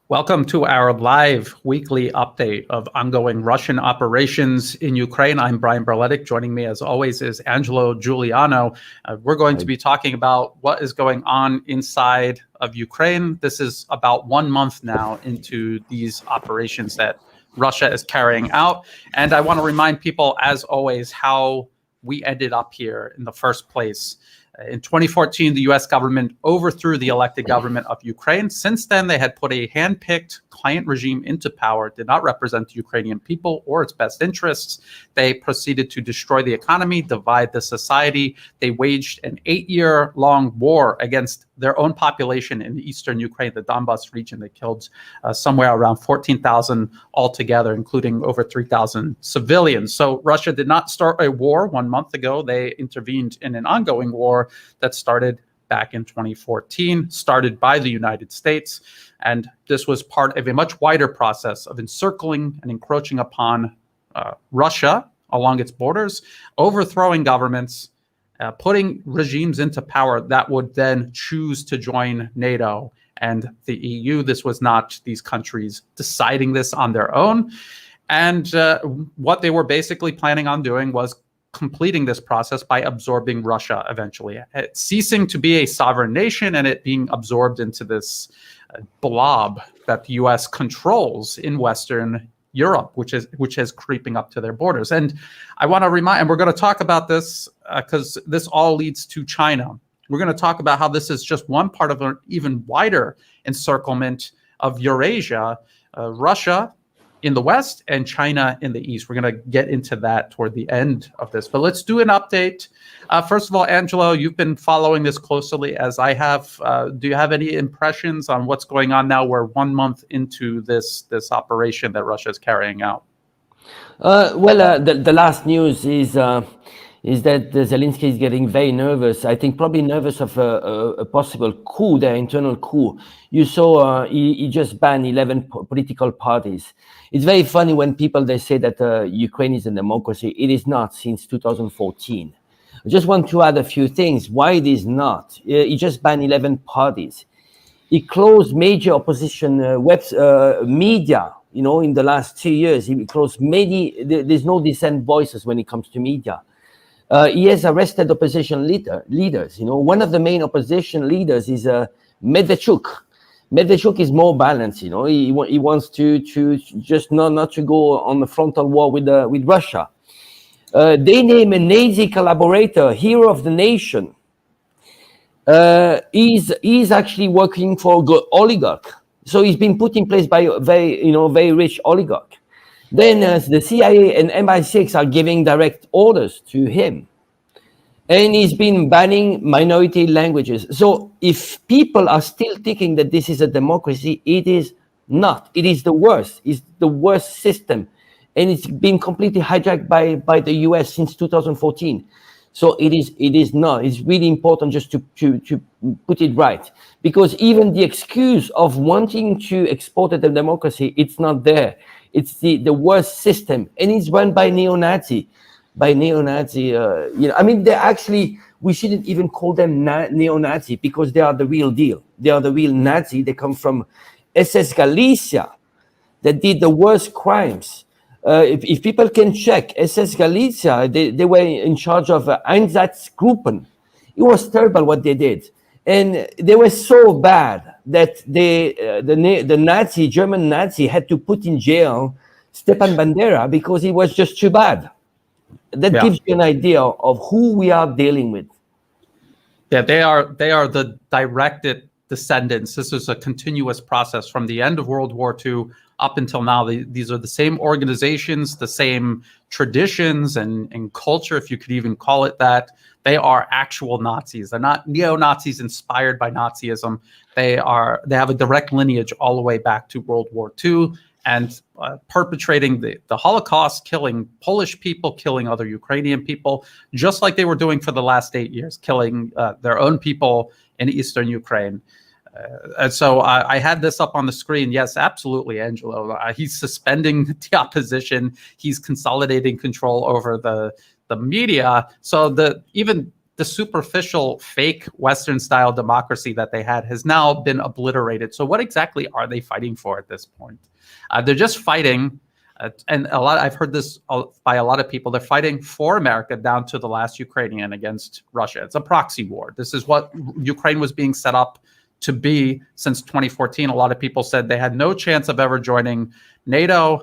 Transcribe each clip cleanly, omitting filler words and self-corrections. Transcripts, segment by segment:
Welcome to our live weekly update of ongoing Russian operations in Ukraine. I'm Brian Berletic. Joining me, as always, is Angelo Giuliano. We're going to be talking about what is going on inside of Ukraine. This is about 1 month now into these operations that Russia is carrying out. And I want to remind people, as always, how we ended up here in the first place. In 2014, the U.S. government overthrew the elected government of Ukraine. Since then, they had put a hand-picked client regime into power, did not represent the Ukrainian people or its best interests. They proceeded to destroy the economy, divide the society. They waged an 8-year-long war against their own population in eastern Ukraine, the Donbas region. They killed somewhere around 14,000 altogether, including over 3,000 civilians. So Russia did not start a war 1 month ago. They intervened in an ongoing war that started back in 2014, started by the United States. And this was part of a much wider process of encircling and encroaching upon Russia along its borders, overthrowing governments, putting regimes into power that would then choose to join NATO and the EU. This was not these countries deciding this on their own. And what they were basically planning on doing was completing this process by absorbing Russia eventually, ceasing to be a sovereign nation and it being absorbed into this blob that the U.S. controls in Western Europe, which is creeping up to their borders. And I want to remind, and we're going to talk about this because this all leads to China. We're going to talk about how this is just one part of an even wider encirclement of Eurasia, Russia in the west and China in the east. We're going to get into that toward the end of this, but let's do an update. First of all, Angelo, you've been following this closely as I have. Do you have any impressions on what's going on now? We're 1 month into this operation that Russia is carrying out. The last news is that Zelensky is getting very nervous. I think probably nervous of a possible coup, their internal coup. You saw he just banned 11 political parties. It's very funny when they say that Ukraine is a democracy. It is not since 2014. I just want to add a few things. Why it is not? He just banned 11 parties. He closed major opposition media. You know, in the last 2 years, he closed many. There's no dissent voices when it comes to media. He has arrested opposition leaders. You know, one of the main opposition leaders is Medvedchuk. Medvedchuk is more balanced. You know, he wants to just not to go on the frontal war with Russia. They name a Nazi collaborator hero of the nation. He's actually working for oligarch. So he's been put in place by a very rich oligarch. Then the CIA and MI6 are giving direct orders to him. And he's been banning minority languages. So if people are still thinking that this is a democracy, it is not. It is the worst. It's the worst system. And it's been completely hijacked by the US since 2014. So it is not. It's really important just to put it right. Because even the excuse of wanting to export a democracy, it's not there. It's the worst system, and it's run by neo-Nazi. I mean, they're actually, we shouldn't even call them neo-Nazi because they are the real deal. They are the real Nazi. They come from SS Galicia that did the worst crimes. If people can check, SS Galicia, they were in charge of Einsatzgruppen. It was terrible what they did. And they were so bad that the German Nazi had to put in jail Stepan Bandera because he was just too bad. That gives you an idea of who we are dealing with. Yeah, they are the directed descendants. This is a continuous process from the end of World War II up until now. These are the same organizations, the same traditions and culture, if you could even call it that. They are actual Nazis. They're not neo-Nazis inspired by Nazism. They have a direct lineage all the way back to World War II and perpetrating the Holocaust, killing Polish people, killing other Ukrainian people, just like they were doing for the last 8 years, killing their own people in eastern Ukraine. And so I had this up on the screen. Yes, absolutely, Angelo. He's suspending the opposition. He's consolidating control over the media. So even the superficial, fake Western-style democracy that they had has now been obliterated. So what exactly are they fighting for at this point? They're just fighting, and I've heard this by a lot of people, they're fighting for America down to the last Ukrainian against Russia. It's a proxy war. This is what Ukraine was being set up to be since 2014. A lot of people said they had no chance of ever joining NATO.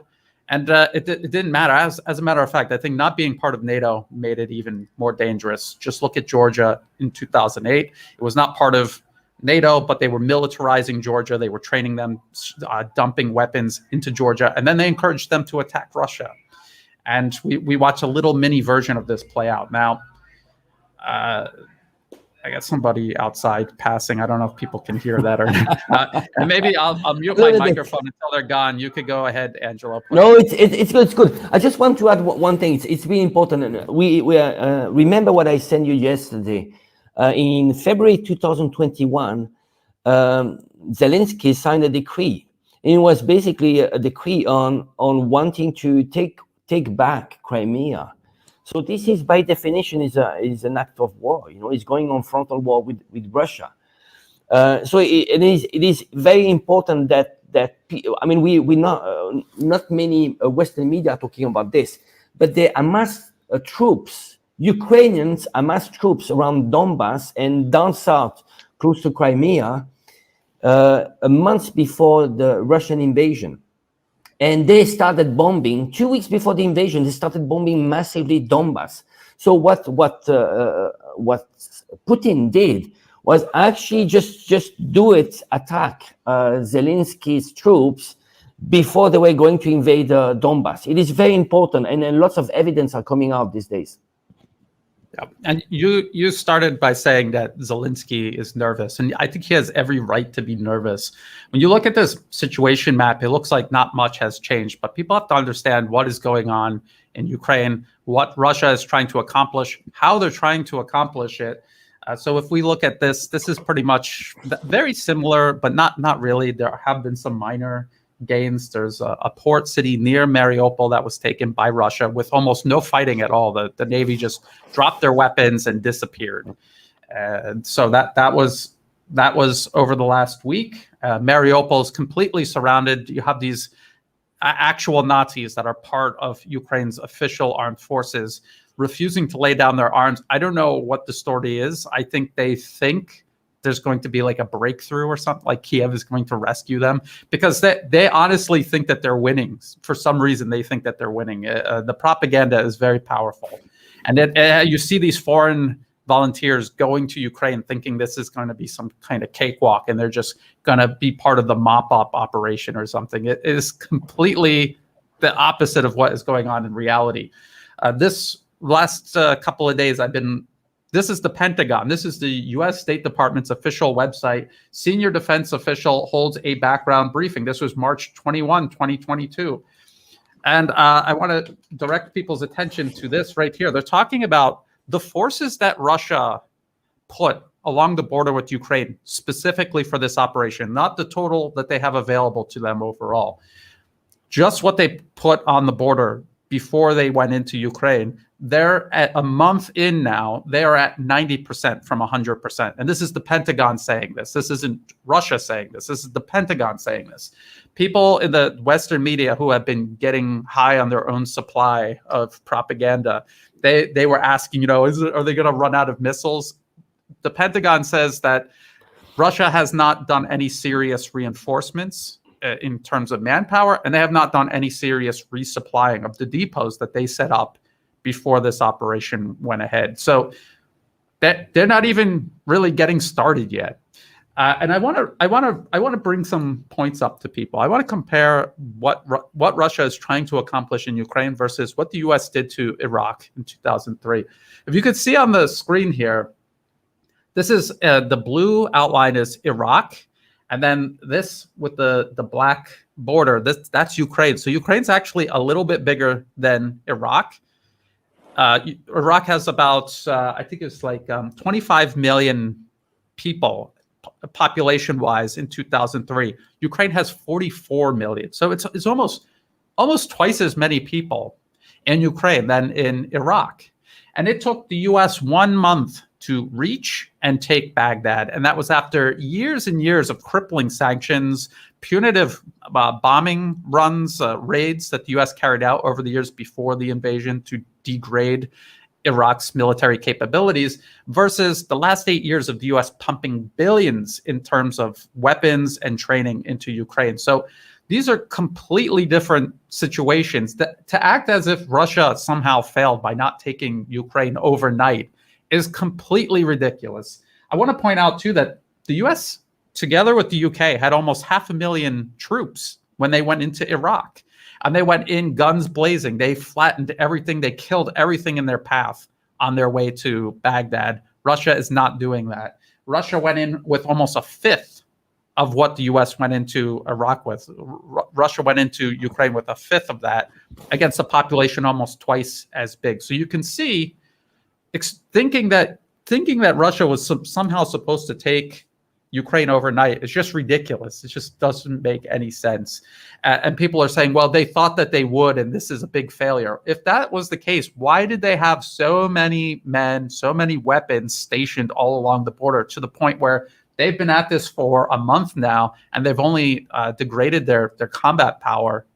And it didn't matter. As a matter of fact, I think not being part of NATO made it even more dangerous. Just look at Georgia in 2008. It was not part of NATO, but they were militarizing Georgia. They were training them, dumping weapons into Georgia, and then they encouraged them to attack Russia. And we watch a little mini version of this play out. Now, I got somebody outside passing. I don't know if people can hear that or not. And maybe I'll mute my microphone until they're gone. You could go ahead, Angelo. No, it's good. It's good. I just want to add one thing. It's really important. We remember what I sent you yesterday. In February 2021, Zelensky signed a decree. And it was basically a decree on wanting to take back Crimea. So this is, by definition, is an act of war. You know, it's going on frontal war with Russia. So it is very important that I mean, we not many Western media are talking about this, but they amassed troops, Ukrainians amassed troops around Donbass and down south, close to Crimea, a month before the Russian invasion. And they started bombing 2 weeks before the invasion. They started bombing massively Donbass. So what Putin did was actually just attack Zelensky's troops before they were going to invade Donbass. It is very important, and lots of evidence are coming out these days. Yeah. And you started by saying that Zelensky is nervous, and I think he has every right to be nervous. When you look at this situation map, it looks like not much has changed, but people have to understand what is going on in Ukraine, what Russia is trying to accomplish, how they're trying to accomplish it. So if we look at this is pretty much very similar, but not really. There have been some minor gains. There's a port city near Mariupol that was taken by Russia with almost no fighting at all. The Navy just dropped their weapons and disappeared. And so that was over the last week. Mariupol is completely surrounded. You have these actual Nazis that are part of Ukraine's official armed forces refusing to lay down their arms. I don't know what the story is. I think they think there's going to be like a breakthrough or something, like Kiev is going to rescue them, because they honestly think that they're winning. For some reason, they think that they're winning. The propaganda is very powerful. And you see these foreign volunteers going to Ukraine thinking this is going to be some kind of cakewalk and they're just going to be part of the mop-up operation or something. It is completely the opposite of what is going on in reality. This last couple of days, this is the Pentagon. This is the U.S. State Department's official website. Senior defense official holds a background briefing. This was March 21, 2022. And I want to direct people's attention to this right here. They're talking about the forces that Russia put along the border with Ukraine, specifically for this operation, not the total that they have available to them overall. Just what they put on the border before they went into Ukraine. They're at a month in now, they are at 90% from 100%. And this is the Pentagon saying this. This isn't Russia saying this. This is the Pentagon saying this. People in the Western media who have been getting high on their own supply of propaganda, they were asking, are they going to run out of missiles? The Pentagon says that Russia has not done any serious reinforcements in terms of manpower, and they have not done any serious resupplying of the depots that they set up before this operation went ahead. So they're not even really getting started yet. And I want to bring some points up to people. I want to compare what Russia is trying to accomplish in Ukraine versus what the U.S. did to Iraq in 2003. If you could see on the screen here, this is the blue outline is Iraq, and then this with the black border, that's Ukraine. So Ukraine's actually a little bit bigger than Iraq. Iraq has about, I think it's like 25 million people population-wise in 2003. Ukraine has 44 million. So it's almost twice as many people in Ukraine than in Iraq. And it took the U.S. 1 month to reach and take Baghdad. And that was after years and years of crippling sanctions, punitive bombing runs, raids that the U.S. carried out over the years before the invasion to degrade Iraq's military capabilities, versus the last 8 years of the U.S. pumping billions in terms of weapons and training into Ukraine. So these are completely different situations. To act as if Russia somehow failed by not taking Ukraine overnight is completely ridiculous. I want to point out, too, that the U.S., together with the UK, had almost 500,000 troops when they went into Iraq. And they went in guns blazing. They flattened everything. They killed everything in their path on their way to Baghdad. Russia is not doing that. Russia went in with almost a fifth of what the U.S. went into Iraq with. Russia went into Ukraine with a fifth of that against a population almost twice as big. So you can see, thinking that Russia was somehow supposed to take Ukraine overnight is just ridiculous. It just doesn't make any sense. And people are saying, well, they thought that they would, and this is a big failure. If that was the case, why did they have so many men, so many weapons stationed all along the border, to the point where they've been at this for a month now, and they've only degraded their combat power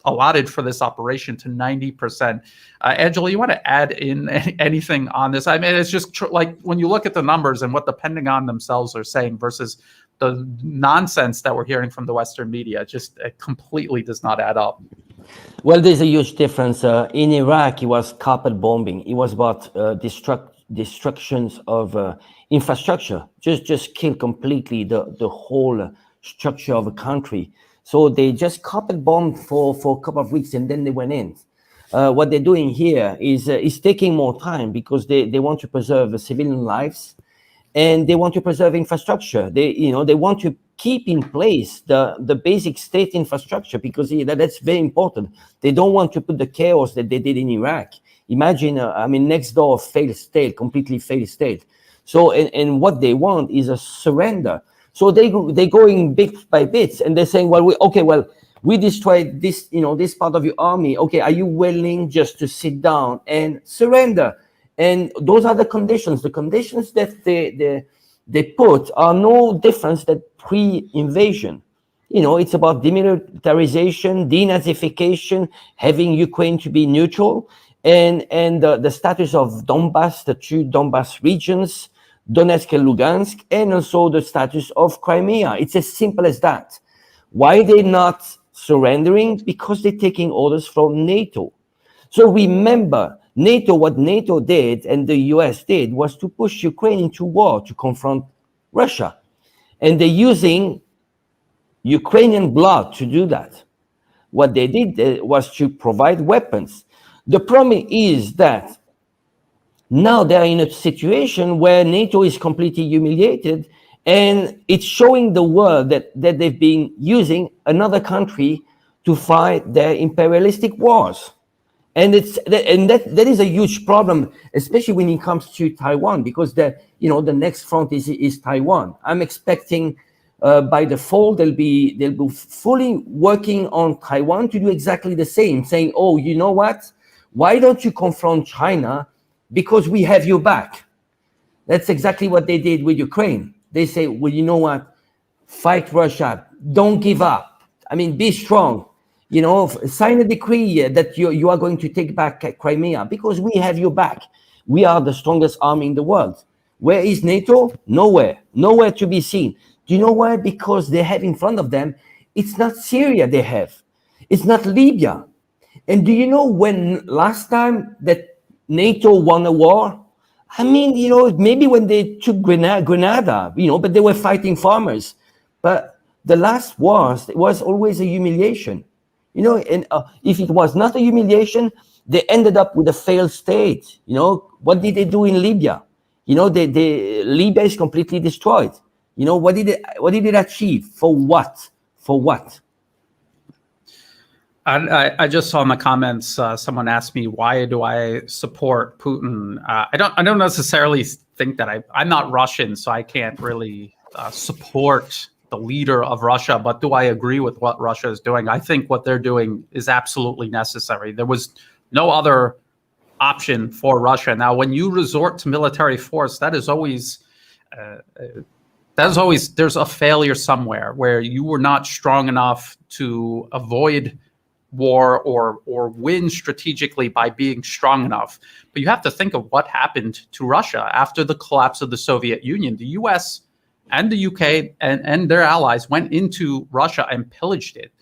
allotted for this operation to 90%. Angela, you want to add in anything on this? I mean, it's just like when you look at the numbers and what the Pentagon themselves are saying versus the nonsense that we're hearing from the Western media, it completely does not add up. Well, there's a huge difference. In Iraq, it was carpet bombing. It was about destructions of infrastructure, just kill completely the whole structure of a country. So they just carpet bombed for a couple of weeks, and then they went in. What they're doing here is taking more time, because they want to preserve the civilian lives, and they want to preserve infrastructure. They want to keep in place the basic state infrastructure, because that's very important. They don't want to put the chaos that they did in Iraq. Imagine, next door failed state, completely failed state. So, and what they want is a surrender. So they're going bit by bit, and they're saying, well, we destroyed this, this part of your army. Okay, are you willing just to sit down and surrender? And those are the conditions. The conditions that they put are no different than pre-invasion. It's about demilitarization, denazification, having Ukraine to be neutral, and the status of Donbass, the two Donbass regions, Donetsk and Lugansk, and also the status of Crimea. It's as simple as that. Why they're not surrendering? Because they're taking orders from NATO. So remember, what NATO did and the US did was to push Ukraine into war to confront Russia. And they're using Ukrainian blood to do that. What they did was to provide weapons. The problem is that now they're in a situation where NATO is completely humiliated, and it's showing the world that they've been using another country to fight their imperialistic wars. And that is a huge problem, especially when it comes to Taiwan, because the next front is Taiwan. I'm expecting by the fall they'll be fully working on Taiwan to do exactly the same, saying, oh, you know what? Why don't you confront China? Because we have your back. That's exactly what they did with Ukraine. They say, well, you know what? Fight Russia. Don't give up. Be strong. Sign a decree that you are going to take back Crimea, because we have your back. We are the strongest army in the world. Where is NATO? Nowhere. Nowhere to be seen. Do you know why? Because they have in front of them, it's not Syria they have. It's not Libya. And do you know when last time that NATO won a war? Maybe when they took Grenada, but they were fighting farmers. But the last wars, it was always a humiliation. And if it was not a humiliation, they ended up with a failed state. What did they do in Libya? Libya is completely destroyed. What did it achieve? For what? For what? I just saw in the comments someone asked me, why do I support Putin? I don't necessarily think that I'm not Russian, so I can't really support the leader of Russia, but do I agree with what Russia is doing? I think what they're doing is absolutely necessary. There was no other option for Russia. Now, when you resort to military force, that is always there's a failure somewhere where you were not strong enough to avoid war or win strategically by being strong enough. But you have to think of what happened to Russia after the collapse of the Soviet Union. The US and the UK and their allies went into Russia and pillaged it.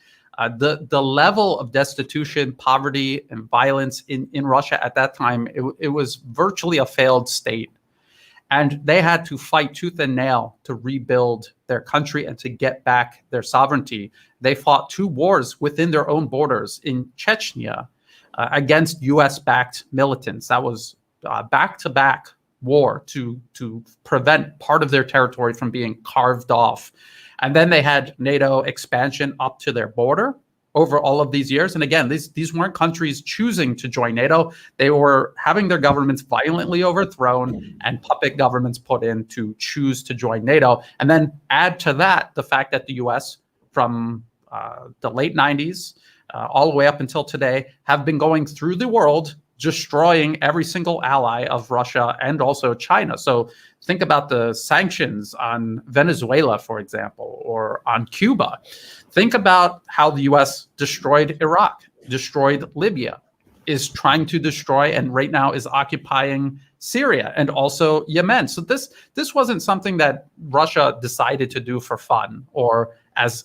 The level of destitution, poverty, and violence in Russia at that time, it was virtually a failed state. And they had to fight tooth and nail to rebuild their country and to get back their sovereignty. They fought 2 wars within their own borders in Chechnya against US-backed militants. That was back-to-back war to prevent part of their territory from being carved off. And then they had NATO expansion up to their border over all of these years. And again, these weren't countries choosing to join NATO. They were having their governments violently overthrown and puppet governments put in to choose to join NATO. And then add to that the fact that the US from the late 90s all the way up until today have been going through the world destroying every single ally of Russia and also China. So think about the sanctions on Venezuela, for example, or on Cuba. Think about how the US destroyed Iraq, destroyed Libya, is trying to destroy, and right now is occupying Syria and also Yemen. So this wasn't something that Russia decided to do for fun or as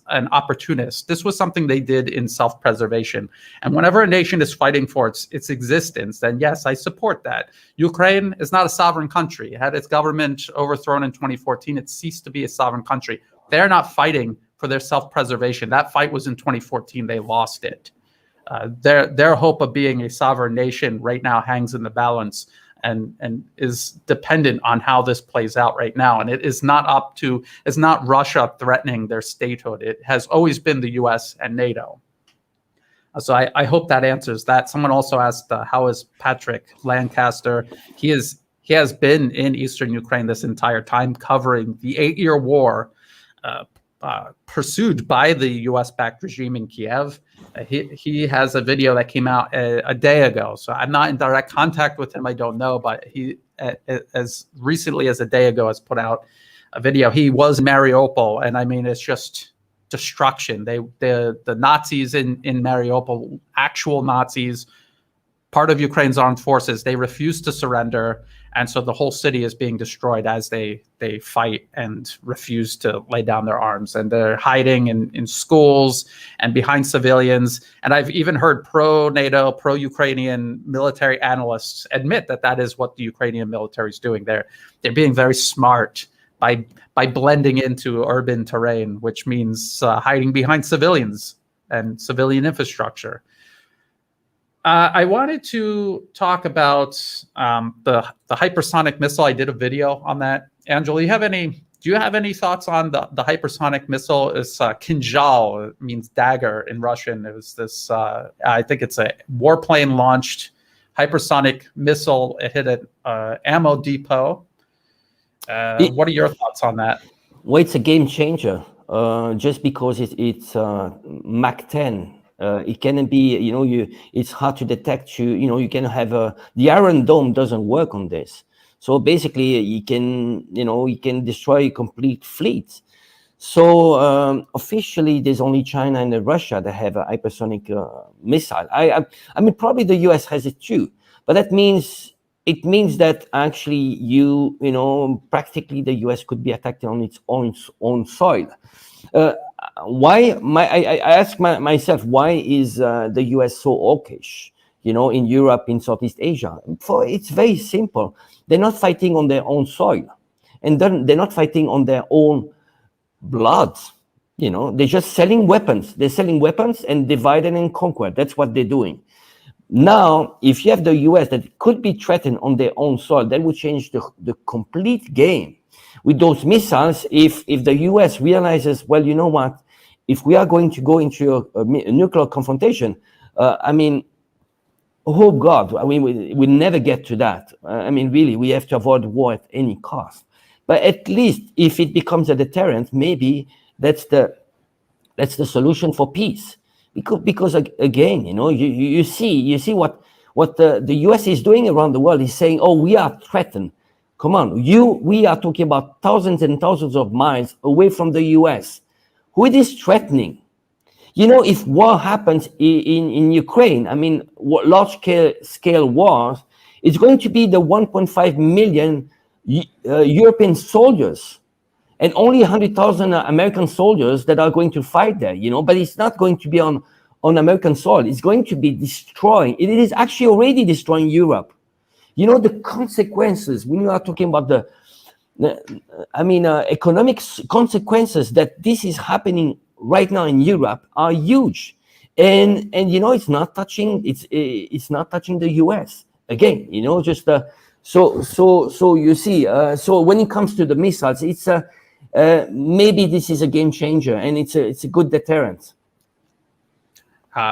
an opportunist. This was something they did in self-preservation. And whenever a nation is fighting for its existence, then yes, I support that. Ukraine is not a sovereign country. It had its government overthrown in 2014. It ceased to be a sovereign country. They're not fighting for their self-preservation. That fight was in 2014. They lost it. Their hope of being a sovereign nation right now hangs in the balance and is dependent on how this plays out right now. And it is it's not Russia threatening their statehood. It has always been the US and NATO. So I hope that answers that. Someone also asked, how is Patrick Lancaster? He has been in Eastern Ukraine this entire time, covering the 8-year war pursued by the US-backed regime in Kiev. He has a video that came out a day ago. So I'm not in direct contact with him. I don't know, but he, as recently as a day ago, has put out a video. He was in Mariupol, and I mean, it's just destruction. The Nazis in Mariupol, actual Nazis, part of Ukraine's armed forces, they refuse to surrender. And so the whole city is being destroyed as they fight and refuse to lay down their arms. And they're hiding in schools and behind civilians. And I've even heard pro-NATO, pro-Ukrainian military analysts admit that is what the Ukrainian military is doing. They're being very smart by blending into urban terrain, which means hiding behind civilians and civilian infrastructure. I wanted to talk about the hypersonic missile. I did a video on that. Angela, do you have any thoughts on the hypersonic missile? It's Kinzhal. It means dagger in Russian. It was this, I think it's a warplane launched hypersonic missile. It hit an ammo depot. What are your thoughts on that? Well, it's a game changer. Just because it's Mach 10. It can be, it's hard to detect. You can have the Iron Dome doesn't work on this. So basically, you can destroy a complete fleet. So officially, there's only China and Russia that have a hypersonic missile. I mean, probably the US has it too, but it means that actually practically the US could be attacked on its own soil. I ask myself, why is the US so hawkish, in Europe, in Southeast Asia? It's very simple. They're not fighting on their own soil, and they're not fighting on their own blood. They're just selling weapons. They're selling weapons and divide and conquer. That's what they're doing. Now, if you have the US that could be threatened on their own soil, that would change the complete game. With those missiles, if the US realizes, well, you know what, if we are going to go into a nuclear confrontation, oh God, we never get to that. Really, we have to avoid war at any cost. But at least if it becomes a deterrent, maybe that's the solution for peace. Because again, you see what What the US is doing around the world is saying, oh, we are threatened. Come on, we are talking about thousands and thousands of miles away from the US. Who it is threatening? If war happens in Ukraine, I mean, large-scale wars, it's going to be the 1.5 million European soldiers and only 100,000 American soldiers that are going to fight there, but it's not going to be on American soil. It's going to be destroying. It is actually already destroying Europe. The consequences, when you are talking about economic consequences that this is happening right now in Europe are huge. And it's not touching the US. Again, so you see, so when it comes to the missiles, it's maybe this is a game changer, and it's a good deterrent.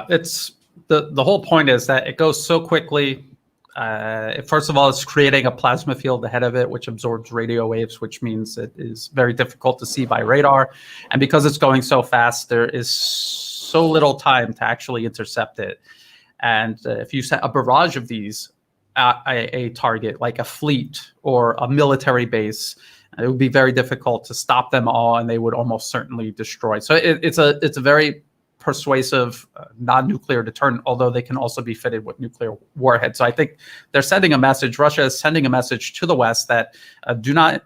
It's the whole point is that it goes so quickly. First of all, it's creating a plasma field ahead of it, which absorbs radio waves, which means it is very difficult to see by radar. And because it's going so fast, there is so little time to actually intercept it. And if you set a barrage of these at a target, like a fleet or a military base, it would be very difficult to stop them all, and they would almost certainly destroy. So it's a very persuasive non-nuclear deterrent, although they can also be fitted with nuclear warheads. So I think they're sending a message. Russia is sending a message to the West that do not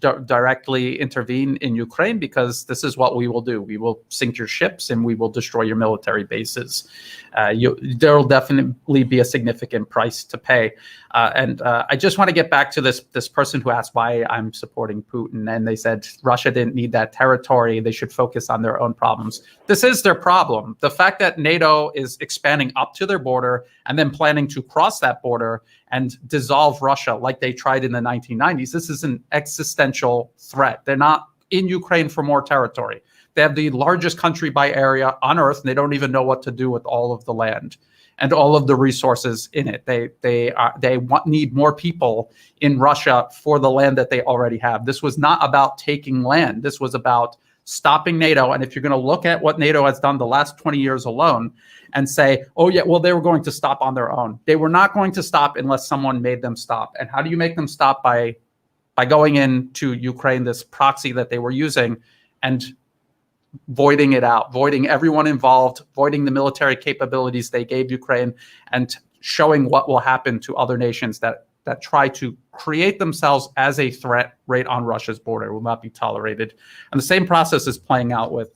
directly intervene in Ukraine, because this is what we will do. We will sink your ships and we will destroy your military bases. There will definitely be a significant price to pay. And I just want to get back to this person who asked why I'm supporting Putin. And they said Russia didn't need that territory. They should focus on their own problems. This is their problem. The fact that NATO is expanding up to their border and then planning to cross that border and dissolve Russia like they tried in the 1990s, this is an existential threat. They're not in Ukraine for more territory. They have the largest country by area on Earth, and they don't even know what to do with all of the land and all of the resources in it. They need more people in Russia for the land that they already have. This was not about taking land. This was about stopping NATO. And if you're going to look at what NATO has done the last 20 years alone and say, oh, yeah, well, they were going to stop on their own. They were not going to stop unless someone made them stop. And how do you make them stop? By going into Ukraine, this proxy that they were using, and voiding it out, voiding everyone involved, voiding the military capabilities they gave Ukraine, and showing what will happen to other nations that try to create themselves as a threat right on Russia's border. It will not be tolerated. And the same process is playing out with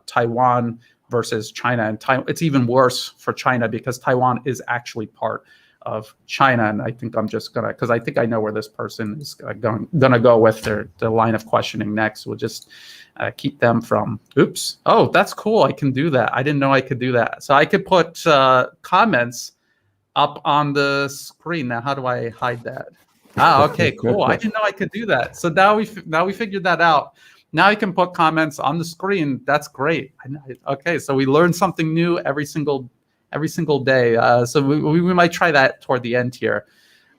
Taiwan versus China. And it's even worse for China because Taiwan is actually part of China. And I think I'm just gonna, because I think I know where this person is gonna go with the line of questioning next. We'll just keep them from, oops. Oh, that's cool. I can do that. I didn't know I could do that. So I could put comments up on the screen. Now, how do I hide that? Okay, cool. I didn't know I could do that. So now we figured that out. Now I can put comments on the screen. That's great. Okay, so we learn something new every single day. So we might try that toward the end here.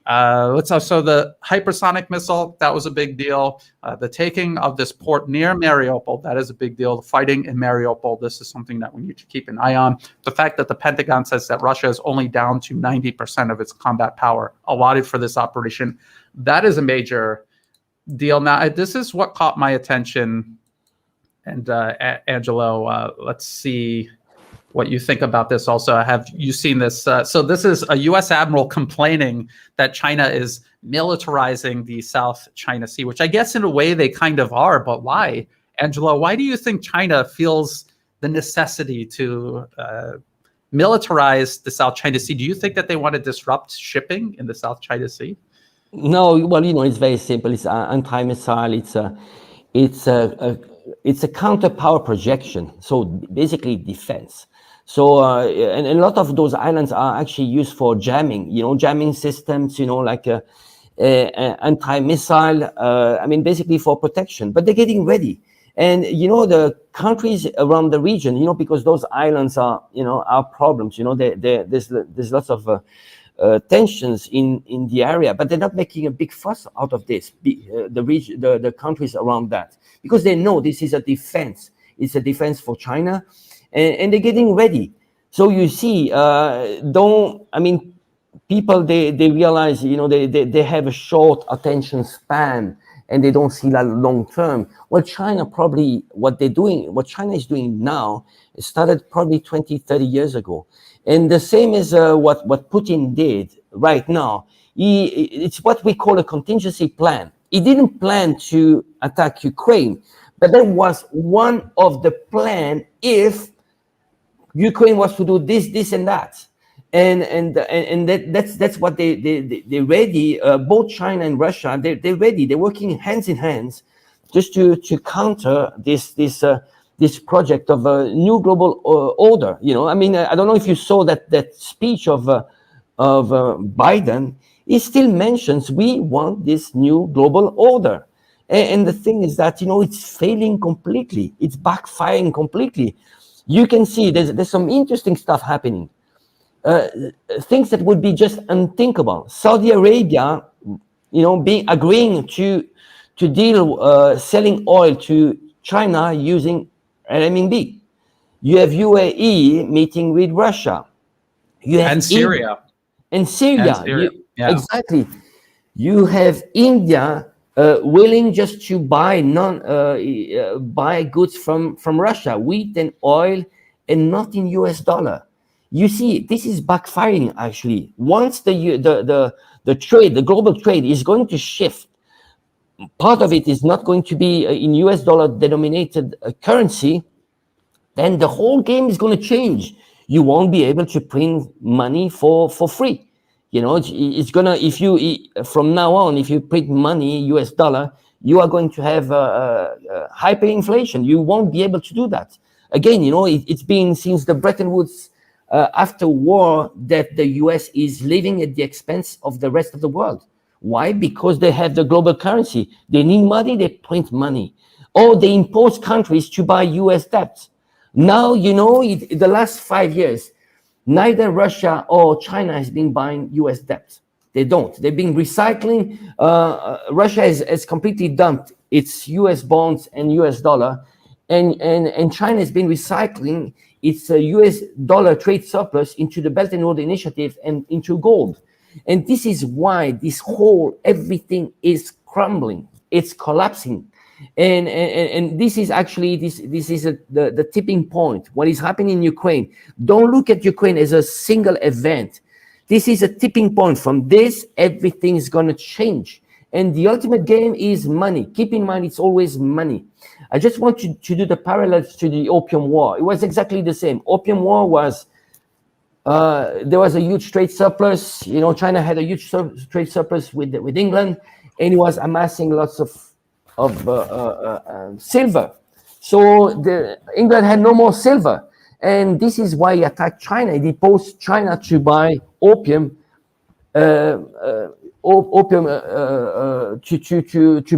So the hypersonic missile, that was a big deal. The taking of this port near Mariupol, that is a big deal. The fighting in Mariupol, this is something that we need to keep an eye on. The fact that the Pentagon says that Russia is only down to 90% of its combat power allotted for this operation, that is a major deal. Now, this is what caught my attention. And Angelo, let's see what you think about this. Also, have you seen this? So this is a U.S. admiral complaining that China is militarizing the South China Sea, which I guess in a way they kind of are, but why? Angelo, why do you think China feels the necessity to militarize the South China Sea? Do you think that they want to disrupt shipping in the South China Sea? No, well, it's very simple. It's anti-missile. It's a counter-power projection. So basically defense. So and a lot of those islands are actually used for jamming, jamming systems, like anti-missile, basically for protection, but they're getting ready. And, the countries around the region, because those islands are, are problems, there's lots of tensions in the area, but they're not making a big fuss out of this, the countries around that, because they know this is a defense. It's a defense for China. And they're getting ready. So you see, people, they realize, they have a short attention span and they don't see that long term. Well, China probably, what China is doing now, it started probably 20, 30 years ago. And the same as what Putin did right now. It's what we call a contingency plan. He didn't plan to attack Ukraine, but that was one of the plan if Ukraine was to do this, and that. And that's what they ready. Both China and Russia, they're ready. They're working hands in hands just to counter this project of a new global order. I don't know if you saw that speech of Biden. He still mentions we want this new global order, and the thing is that it's failing completely. It's backfiring completely. You can see there's some interesting stuff happening. Things that would be just unthinkable. Saudi Arabia, agreeing to deal selling oil to China using RMB. You have UAE meeting with Russia. You have Syria. Syria. Yeah. Exactly. You have India willing just to buy buy goods from Russia, wheat and oil, and not in US dollar. You see, this is backfiring actually. Once the trade, the global trade is going to shift, part of it is not going to be in US dollar denominated currency, then the whole game is going to change. You won't be able to print money for free. It's gonna, from now on, if you print money US dollar, you are going to have hyperinflation. You won't be able to do that. Again, it's been since the Bretton Woods after war that the US is living at the expense of the rest of the world. Why? Because they have the global currency. They need money, they print money. Or they impose countries to buy US debt. Now, the last 5 years, neither Russia or China has been buying US debt. They don't. They've been recycling. Russia has completely dumped its US bonds and US dollar. And China has been recycling its US dollar trade surplus into the Belt and Road Initiative and into gold. And this is why everything is crumbling. It's collapsing. And this is actually the tipping point. What is happening in Ukraine? Don't look at Ukraine as a single event. This is a tipping point. From this, everything is going to change. And the ultimate game is money. Keep in mind, it's always money. I just want you to do the parallels to the Opium War. It was exactly the same. Opium War was, there was a huge trade surplus. China had a huge trade surplus with England, and it was amassing lots of silver. So England had no more silver, and this is why he attacked China. He deposed China to buy opium, to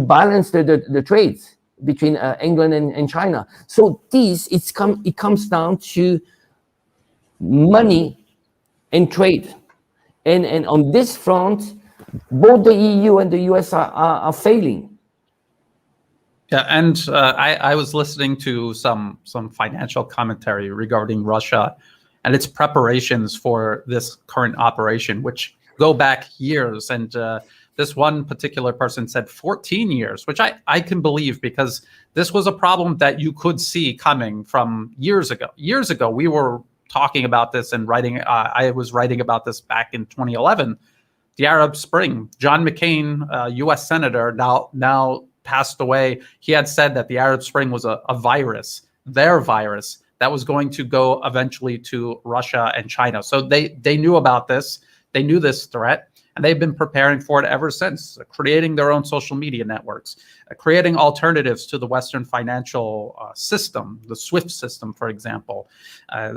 balance the trades between England and China. So it comes down to money and trade, and on this front, both the EU and the US are failing. Yeah, and I was listening to some financial commentary regarding Russia and its preparations for this current operation, which go back years. And this one particular person said 14 years, which I can believe, because this was a problem that you could see coming from years ago. Years ago, we were talking about this and writing. I was writing about this back in 2011, the Arab Spring. John McCain, U.S. Senator, now passed away. He had said that the Arab Spring was a virus, their virus, that was going to go eventually to Russia and China. So they knew about this. They knew this threat, and they've been preparing for it ever since, creating their own social media networks, creating alternatives to the Western financial system, the SWIFT system, for example.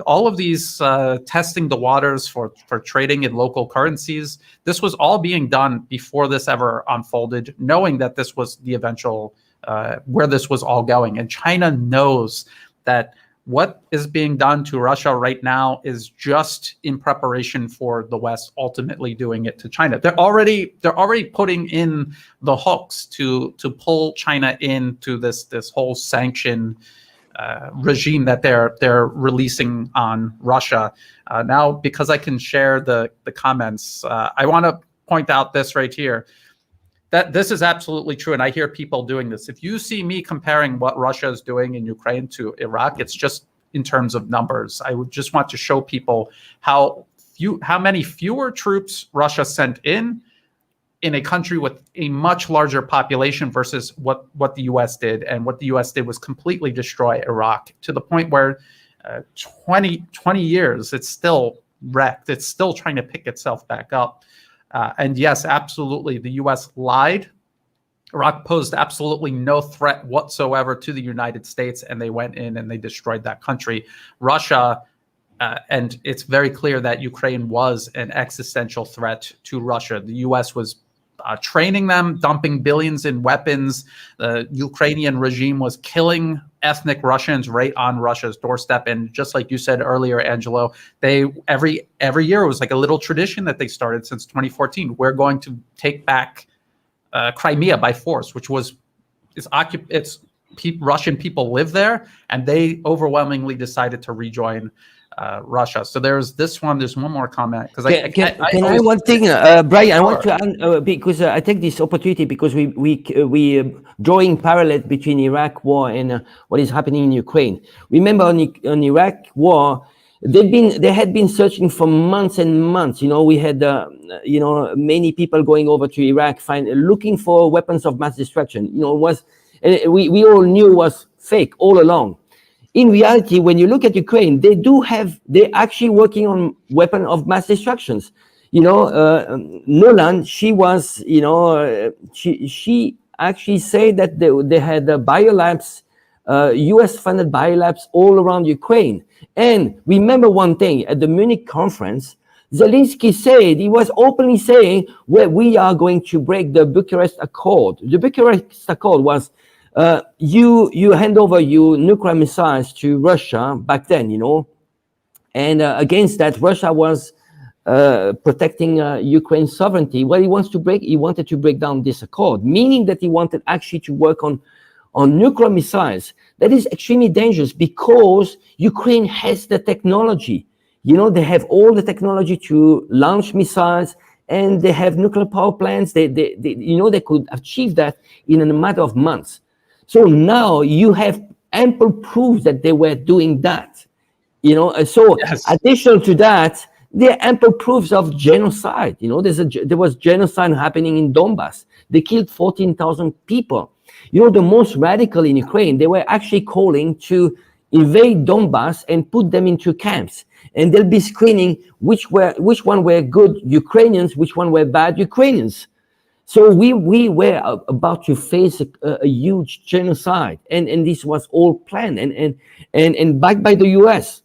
All of these testing the waters for trading in local currencies. This was all being done before this ever unfolded, knowing that this was the eventual, where this was all going. And China knows that what is being done to Russia right now is just in preparation for the West ultimately doing it to China. They're already putting in the hooks to pull China into this whole sanction regime that they're releasing on Russia. Now, because I can share the comments, I want to point out this right here, that this is absolutely true, and I hear people doing this. If you see me comparing what Russia is doing in Ukraine to Iraq, it's just in terms of numbers. I would just want to show people how many fewer troops Russia sent in a country with a much larger population versus what the U.S. did. And what the U.S. did was completely destroy Iraq to the point where 20 years, it's still wrecked. It's still trying to pick itself back up. And yes, absolutely, the U.S. lied. Iraq posed absolutely no threat whatsoever to the United States, and they went in and they destroyed that country. Russia, and it's very clear that Ukraine was an existential threat to Russia. The U.S. was training them, dumping billions in weapons. The Ukrainian regime was killing ethnic Russians right on Russia's doorstep. And just like you said earlier, Angelo, they every year, it was like a little tradition that they started since 2014. We're going to take back Crimea by force, which was Russian people live there, and they overwhelmingly decided to rejoin Russia. So there's this one. There's one more comment because can I one thing, Brian? I want to add, because I take this opportunity because we drawing parallel between Iraq war and what is happening in Ukraine. Remember on Iraq war, they had been searching for months and months. We had many people going over to Iraq looking for weapons of mass destruction. And we all knew it was fake all along. In reality, when you look at Ukraine, they're actually working on weapon of mass destructions. Nolan, she was, she actually said that they had biolabs, US funded biolabs all around Ukraine. And remember one thing, at the Munich conference, Zelensky said, he was openly saying, well, we are going to break the Bucharest Accord. The Bucharest Accord was, you hand over your nuclear missiles to Russia back then, and against that, Russia was protecting Ukraine's sovereignty. Well, he wanted to break down this accord, meaning that he wanted actually to work on nuclear missiles. That is extremely dangerous because Ukraine has the technology. They have all the technology to launch missiles, and they have nuclear power plants. They could achieve that in a matter of months. So now you have ample proof that they were doing that, So yes. Additional to that, there are ample proofs of genocide. There was genocide happening in Donbass. They killed 14,000 people. The most radical in Ukraine, they were actually calling to invade Donbass and put them into camps. And they'll be screening which one were good Ukrainians, which one were bad Ukrainians. So we were about to face a huge genocide, and this was all planned and backed by the U.S.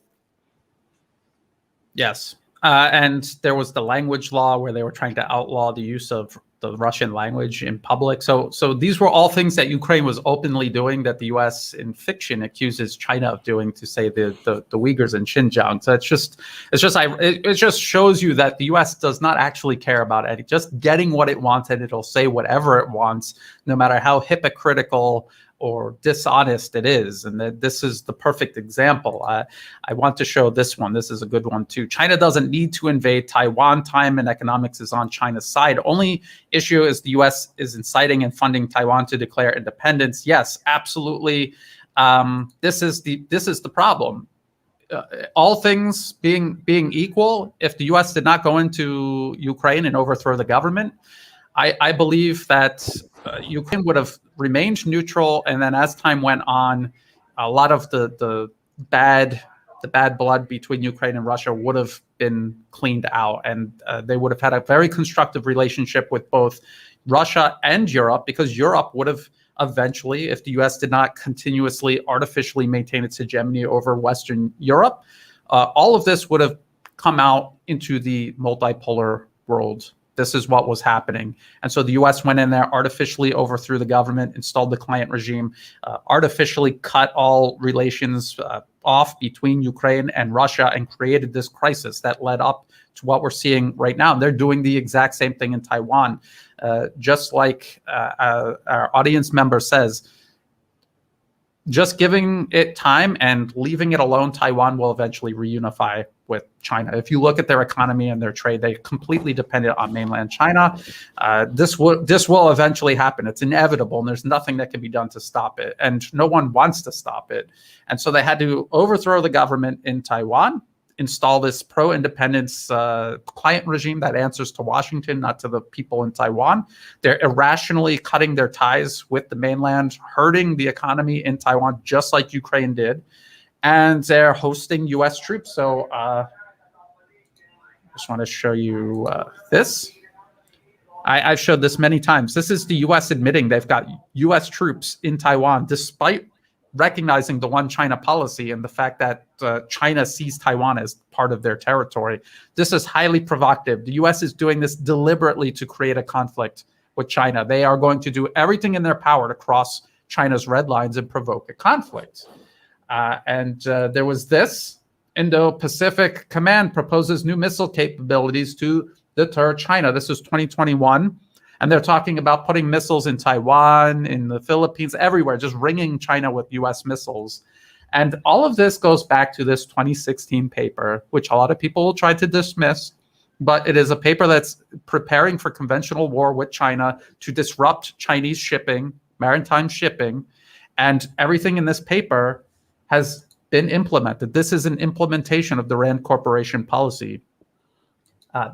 Yes, and there was the language law where they were trying to outlaw the use of the Russian language in public. So these were all things that Ukraine was openly doing that the U.S. in fiction accuses China of doing to say the Uyghurs in Xinjiang. So it just shows you that the U.S. does not actually care about it. Just getting what it wants, and it'll say whatever it wants, no matter how hypocritical or dishonest it is. And this is the perfect example. I want to show this one. This is a good one too. China doesn't need to invade Taiwan. Time and economics is on China's side. Only issue is the U.S. is inciting and funding Taiwan to declare independence. Yes, absolutely. This is the problem. All things being equal, if the U.S. did not go into Ukraine and overthrow the government, I believe that Ukraine would have remained neutral, and then as time went on, a lot of the bad blood between Ukraine and Russia would have been cleaned out, and they would have had a very constructive relationship with both Russia and Europe, because Europe would have eventually, if the U.S. did not continuously artificially maintain its hegemony over Western Europe, all of this would have come out into the multipolar world. This is what was happening. And so the U.S. went in there, artificially overthrew the government, installed the client regime, artificially cut all relations off between Ukraine and Russia, and created this crisis that led up to what we're seeing right now. And they're doing the exact same thing in Taiwan. Just like our audience member says, just giving it time and leaving it alone, Taiwan will eventually reunify with China. If you look at their economy and their trade, they're completely dependent on mainland China. This will eventually happen. It's inevitable, and there's nothing that can be done to stop it. And no one wants to stop it. And so they had to overthrow the government in Taiwan, install this pro-independence client regime that answers to Washington, not to the people in Taiwan. They're irrationally cutting their ties with the mainland, hurting the economy in Taiwan, just like Ukraine did. And they're hosting U.S. troops. So I just want to show you this. I've showed this many times. This is the U.S. admitting they've got U.S. troops in Taiwan, despite recognizing the one China policy and the fact that China sees Taiwan as part of their territory. This is highly provocative. The U.S. is doing this deliberately to create a conflict with China. They are going to do everything in their power to cross China's red lines and provoke a conflict. And there was this. Indo-Pacific Command proposes new missile capabilities to deter China. This is 2021. And they're talking about putting missiles in Taiwan, in the Philippines, everywhere, just ringing China with U.S. missiles. And all of this goes back to this 2016 paper, which a lot of people will try to dismiss. But it is a paper that's preparing for conventional war with China to disrupt Chinese shipping, maritime shipping. And everything in this paper has been implemented. This is an implementation of the Rand Corporation policy.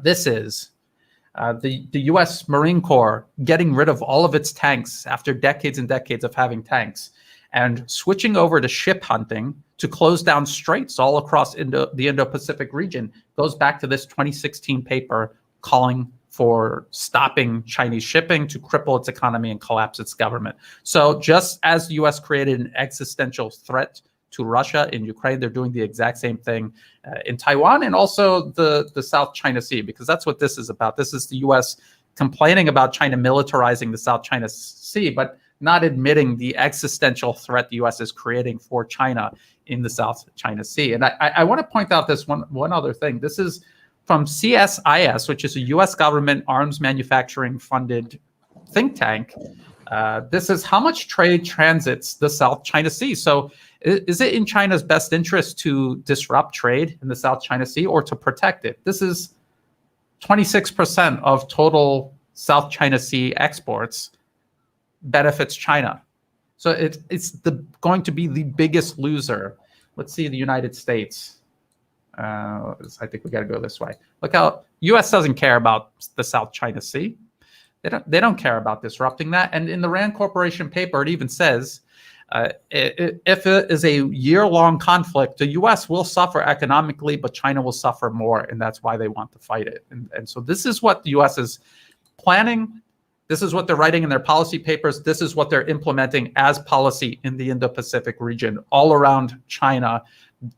This is the U.S. Marine Corps getting rid of all of its tanks after decades and decades of having tanks and switching over to ship hunting to close down straits all across the Indo-Pacific region. Goes back to this 2016 paper calling for stopping Chinese shipping to cripple its economy and collapse its government. So just as the U.S. created an existential threat to Russia in Ukraine, they're doing the exact same thing in Taiwan and also the South China Sea, because that's what this is about. This is the U.S. complaining about China militarizing the South China Sea, but not admitting the existential threat the U.S. is creating for China in the South China Sea. And I want to point out this one other thing. This is from CSIS, which is a U.S. government arms manufacturing funded think tank. This is how much trade transits the South China Sea. So is it in China's best interest to disrupt trade in the South China Sea or to protect it? This is 26% of total South China Sea exports benefits China. So it's going to be the biggest loser. Let's see the United States. I think we got to go this way. Look how U.S. doesn't care about the South China Sea. They don't care about disrupting that. And in the Rand Corporation paper, it even says, if it is a year-long conflict, the U.S. will suffer economically, but China will suffer more, and that's why they want to fight it. And so this is what the U.S. is planning. This is what they're writing in their policy papers. This is what they're implementing as policy in the Indo-Pacific region, all around China.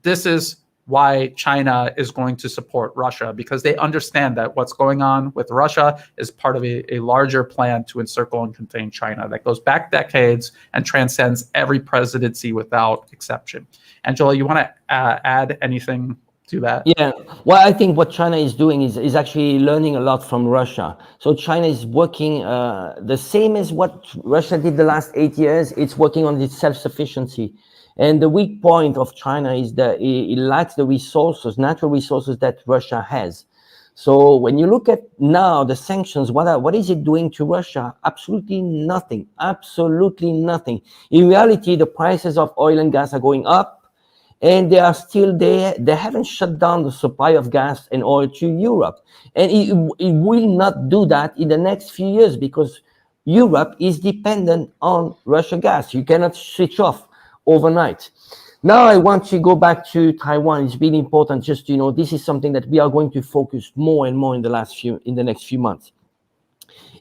This is why China is going to support Russia, because they understand that what's going on with Russia is part of a larger plan to encircle and contain China that goes back decades and transcends every presidency without exception. Angela, you want to add anything to that? Yeah, well, I think what China is doing is actually learning a lot from Russia. So China is working the same as what Russia did the last 8 years. It's working on its self-sufficiency. And the weak point of China is that it lacks the resources, natural resources that Russia has. So when you look at now the sanctions, what is it doing to Russia? Absolutely nothing. Absolutely nothing. In reality, the prices of oil and gas are going up, and they are still there. They haven't shut down the supply of gas and oil to Europe. And it will not do that in the next few years because Europe is dependent on Russian gas. You cannot switch off overnight. Now I want to go back to Taiwan. It's really important. Just this is something that we are going to focus more and more in the next few months.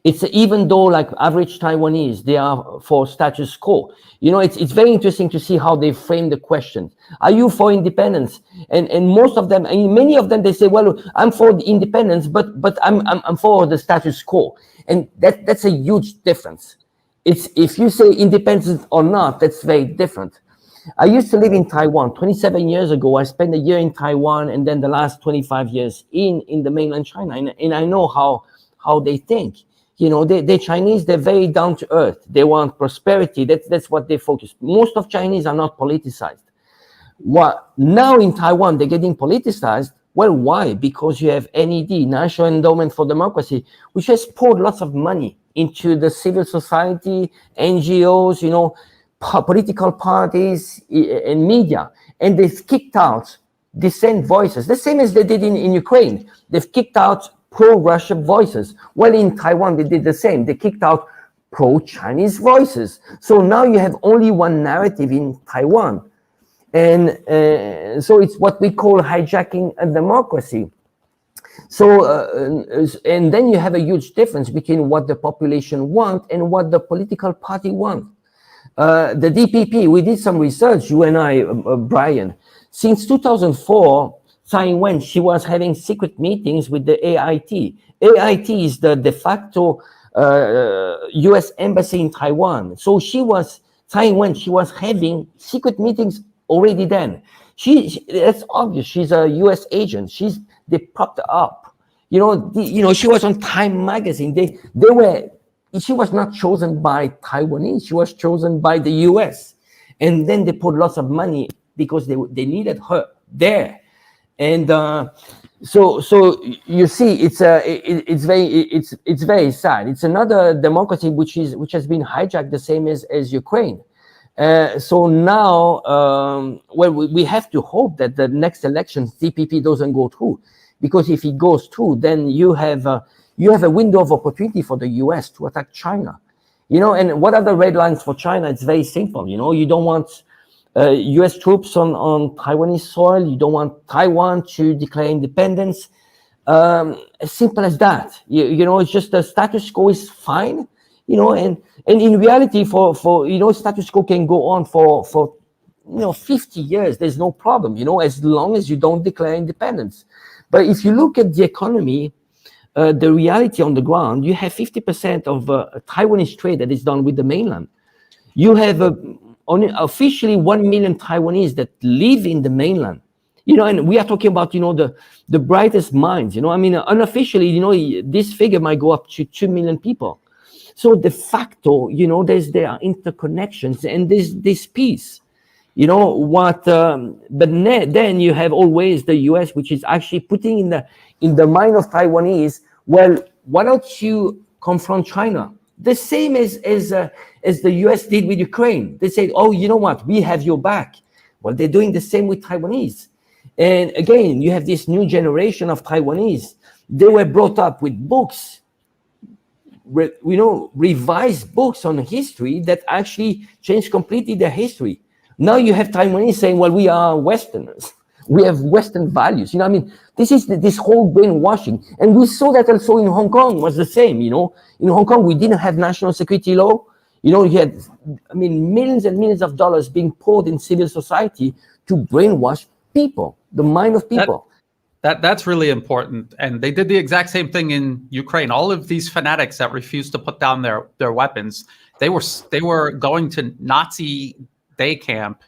It's even though like average Taiwanese, they are for status quo. It's very interesting to see how they frame the question. Are you for independence? And most of them, and many of them, they say, well, I'm for the independence, but I'm for the status quo. And that's a huge difference. It's if you say independence or not, that's very different. I used to live in Taiwan 27 years ago. I spent a year in Taiwan and then the last 25 years in the mainland China. And I know how they think. The Chinese, they're very down to earth. They want prosperity. That's what they focus. Most of Chinese are not politicized. What now in Taiwan, they're getting politicized. Well, why? Because you have NED, National Endowment for Democracy, which has poured lots of money into the civil society, NGOs, political parties and media. And they've kicked out dissent voices, the same as they did in Ukraine. They've kicked out pro-Russia voices. Well, in Taiwan, they did the same. They kicked out pro-Chinese voices. So now you have only one narrative in Taiwan. And so it's what we call hijacking a democracy. So, and then you have a huge difference between what the population want and what the political party want. The DPP, we did some research, you and I, Brian. Since 2004, Tsai Ing-wen, she was having secret meetings with the AIT. AIT is the de facto US embassy in Taiwan. So Tsai Ing-wen, she was having secret meetings already then. It's obvious, she's a US agent. They propped her up. She was on Time magazine. She was not chosen by Taiwanese, she was chosen by the US. And then they put lots of money because they needed her there. And so you see, it's very sad. It's another democracy which has been hijacked the same as Ukraine. So now, we have to hope that the next election DPP doesn't go through, because if it goes through, then you have a window of opportunity for the US to attack China. And what are the red lines for China? It's very simple. You don't want US troops on Taiwanese soil. You don't want Taiwan to declare independence. As simple as that. It's just the status quo is fine. And in reality, for status quo can go on for 50 years. There's no problem. As long as you don't declare independence. But if you look at the economy, the reality on the ground, you have 50% of Taiwanese trade that is done with the mainland. You have officially 1 million Taiwanese that live in the mainland. And we are talking about, the brightest minds. Unofficially, this figure might go up to 2 million people. So de facto, there are interconnections and there's peace. But then you have always the US, which is actually putting in the mind of Taiwanese, well, why don't you confront China? The same as the US did with Ukraine. They said, oh, you know what, we have your back. Well, they're doing the same with Taiwanese. And again, you have this new generation of Taiwanese. They were brought up with books, revised books on history that actually changed completely their history. Now you have Taiwanese saying, well, we are Westerners. We have Western values. This is this whole brainwashing. And we saw that also in Hong Kong was the same. In Hong Kong, we didn't have national security law. You had, millions and millions of dollars being poured in civil society to brainwash people, the mind of people. That's really important. And they did the exact same thing in Ukraine. All of these fanatics that refused to put down their weapons, they were going to Nazi day camp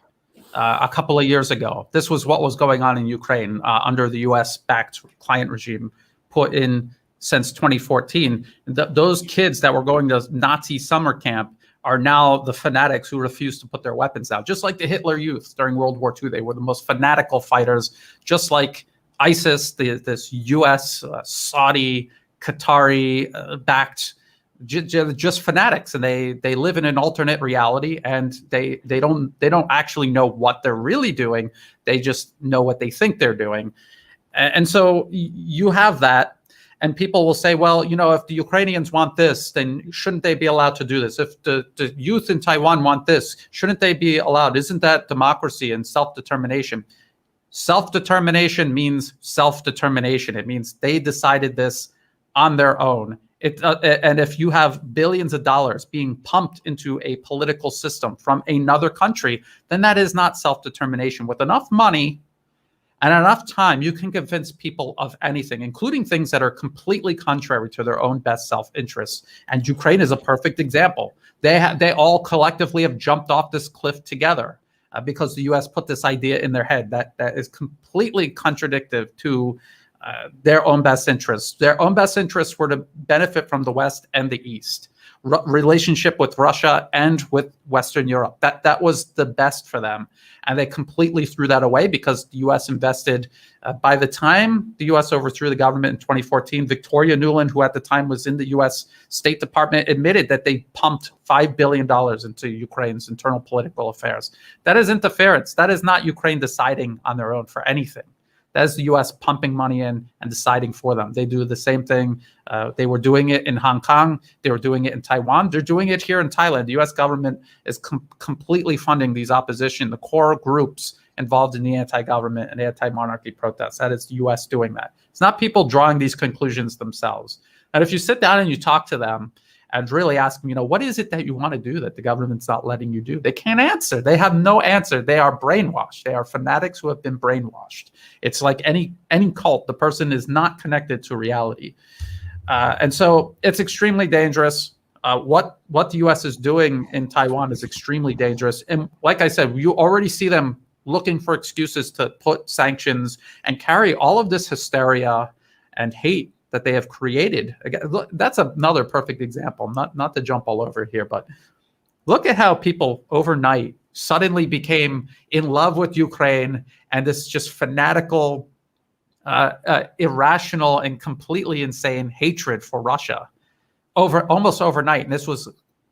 a couple of years ago. This was what was going on in Ukraine under the US-backed client regime put in since 2014. Those kids that were going to Nazi summer camp are now the fanatics who refuse to put their weapons down. Just like the Hitler Youth during World War II, they were the most fanatical fighters, just like ISIS, this US, Saudi, Qatari backed, just fanatics, and they live in an alternate reality, and they don't actually know what they're really doing. They just know what they think they're doing, and so you have that. And people will say, well, if the Ukrainians want this, then shouldn't they be allowed to do this? If the youth in Taiwan want this, shouldn't they be allowed? Isn't that democracy and self-determination? Self-determination means self-determination. It means they decided this on their own. And if you have billions of dollars being pumped into a political system from another country, then that is not self-determination. With enough money and enough time, you can convince people of anything, including things that are completely contrary to their own best self-interests. And Ukraine is a perfect example. They all collectively have jumped off this cliff together because the U.S. put this idea in their head that is completely contradictory to their own best interests. Their own best interests were to benefit from the West and the East. Relationship with Russia and with Western Europe. That was the best for them. And they completely threw that away because the U.S. invested. By the time the U.S. overthrew the government in 2014, Victoria Nuland, who at the time was in the U.S. State Department, admitted that they pumped $5 billion into Ukraine's internal political affairs. That is interference. That is not Ukraine deciding on their own for anything. That is the U.S. pumping money in and deciding for them. They do the same thing. They were doing it in Hong Kong. They were doing it in Taiwan. They're doing it here in Thailand. The U.S. government is completely funding these opposition, the core groups involved in the anti-government and anti-monarchy protests. That is the U.S. doing that. It's not people drawing these conclusions themselves. And if you sit down and you talk to them and really ask them, what is it that you want to do that the government's not letting you do? They can't answer. They have no answer. They are brainwashed. They are fanatics who have been brainwashed. It's like any cult. The person is not connected to reality. And so it's extremely dangerous. What the U.S. is doing in Taiwan is extremely dangerous. And like I said, you already see them looking for excuses to put sanctions and carry all of this hysteria and hate that they have created. Again, look, that's another perfect example, not to jump all over here, but look at how people overnight suddenly became in love with Ukraine and this just fanatical, irrational and completely insane hatred for Russia almost overnight. And this was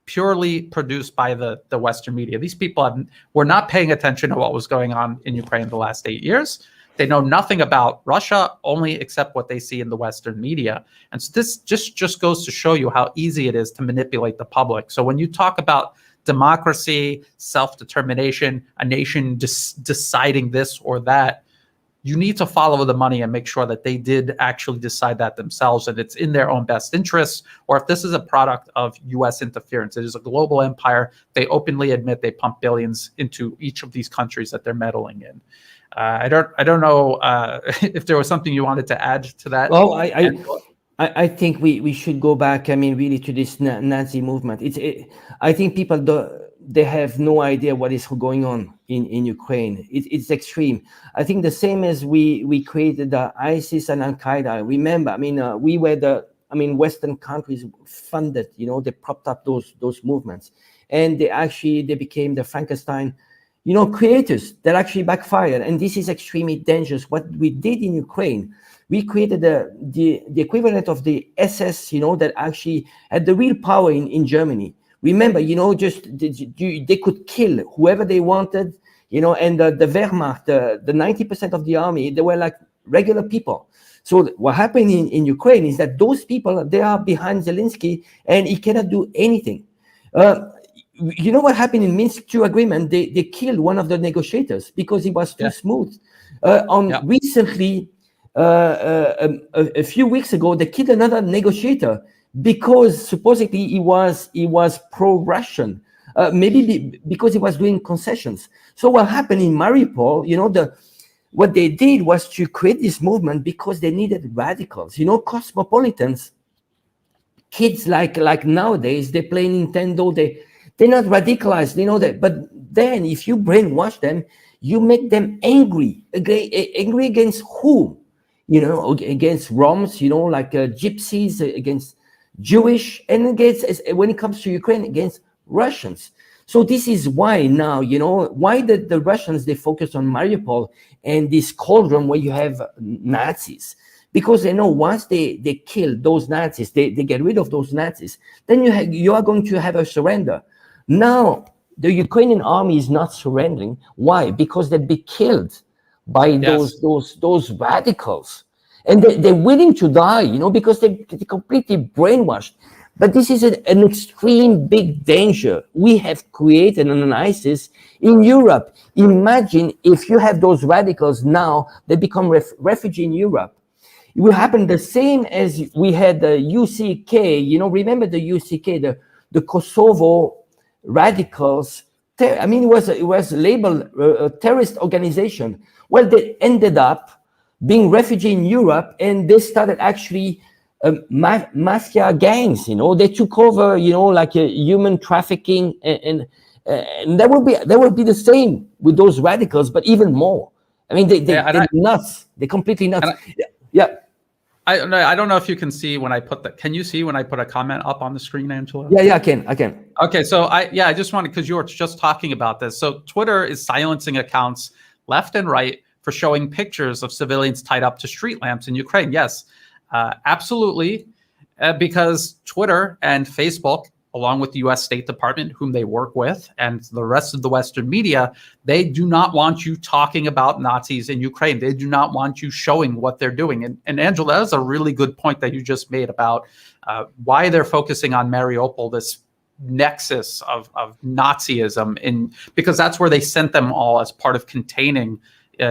purely produced by the Western media. These people were not paying attention to what was going on in Ukraine the last 8 years. They know nothing about Russia, only except what they see in the Western media. And so this just goes to show you how easy it is to manipulate the public. So when you talk about democracy, self-determination, a nation deciding this or that, you need to follow the money and make sure that they did actually decide that themselves, and it's in their own best interests. Or if this is a product of U.S. interference, it is a global empire. They openly admit they pump billions into each of these countries that they're meddling in. I don't know if there was something you wanted to add to that. Well, I think we should go back. I mean, really to this Nazi movement. I think people they have no idea what is going on in Ukraine. It's extreme. I think the same as we created the ISIS and Al Qaeda. Remember, I mean, we were Western countries funded. They propped up those movements, and they became the Frankenstein creators that actually backfired. And this is extremely dangerous. What we did in Ukraine, we created the equivalent of the SS, that actually had the real power in Germany. Remember, they could kill whoever they wanted, and the Wehrmacht, the 90% of the army, they were like regular people. So what happened in Ukraine is that those people, they are behind Zelensky and he cannot do anything. You know what happened in Minsk II agreement? They killed one of the negotiators because he was too smooth. Recently, a few weeks ago, they killed another negotiator because supposedly he was pro-Russian, maybe because he was doing concessions. So what happened in Mariupol? What they did was to create this movement because they needed radicals, cosmopolitans, kids like nowadays. They play Nintendo. They're not radicalized, that. But then, if you brainwash them, you make them angry. Angry against whom? Against Roms, like gypsies, against Jewish, and against, when it comes to Ukraine, against Russians. So this is why now, why the Russians, they focus on Mariupol and this cauldron where you have Nazis. Because they know once they kill those Nazis, they get rid of those Nazis, then you are going to have a surrender. Now, the Ukrainian army is not surrendering. Why? Because they'd be killed by those radicals. And they're willing to die, because they're completely brainwashed. But this is an extreme big danger. We have created an ISIS in Europe. Imagine if you have those radicals now, they become refugee in Europe. It will happen the same as we had the UCK. Remember the UCK, the Kosovo radicals. It was labeled a terrorist organization. Well, they ended up being refugee in Europe, and they started actually mafia gangs. They took over. Like human trafficking, and that will be the same with those radicals, but even more. They're nuts. They're completely nuts. Yeah. I don't know if you can see when I put that. Can you see when I put a comment up on the screen, Angela? Yeah, I can. Okay, so I just wanted, because you were just talking about this. So Twitter is silencing accounts left and right for showing pictures of civilians tied up to street lamps in Ukraine. Yes, absolutely, because Twitter and Facebook, along with the U.S. State Department, whom they work with, and the rest of the Western media, they do not want you talking about Nazis in Ukraine. They do not want you showing what they're doing. And Angela, that is a really good point that you just made about why they're focusing on Mariupol, this nexus of Nazism, because that's where they sent them all as part of containing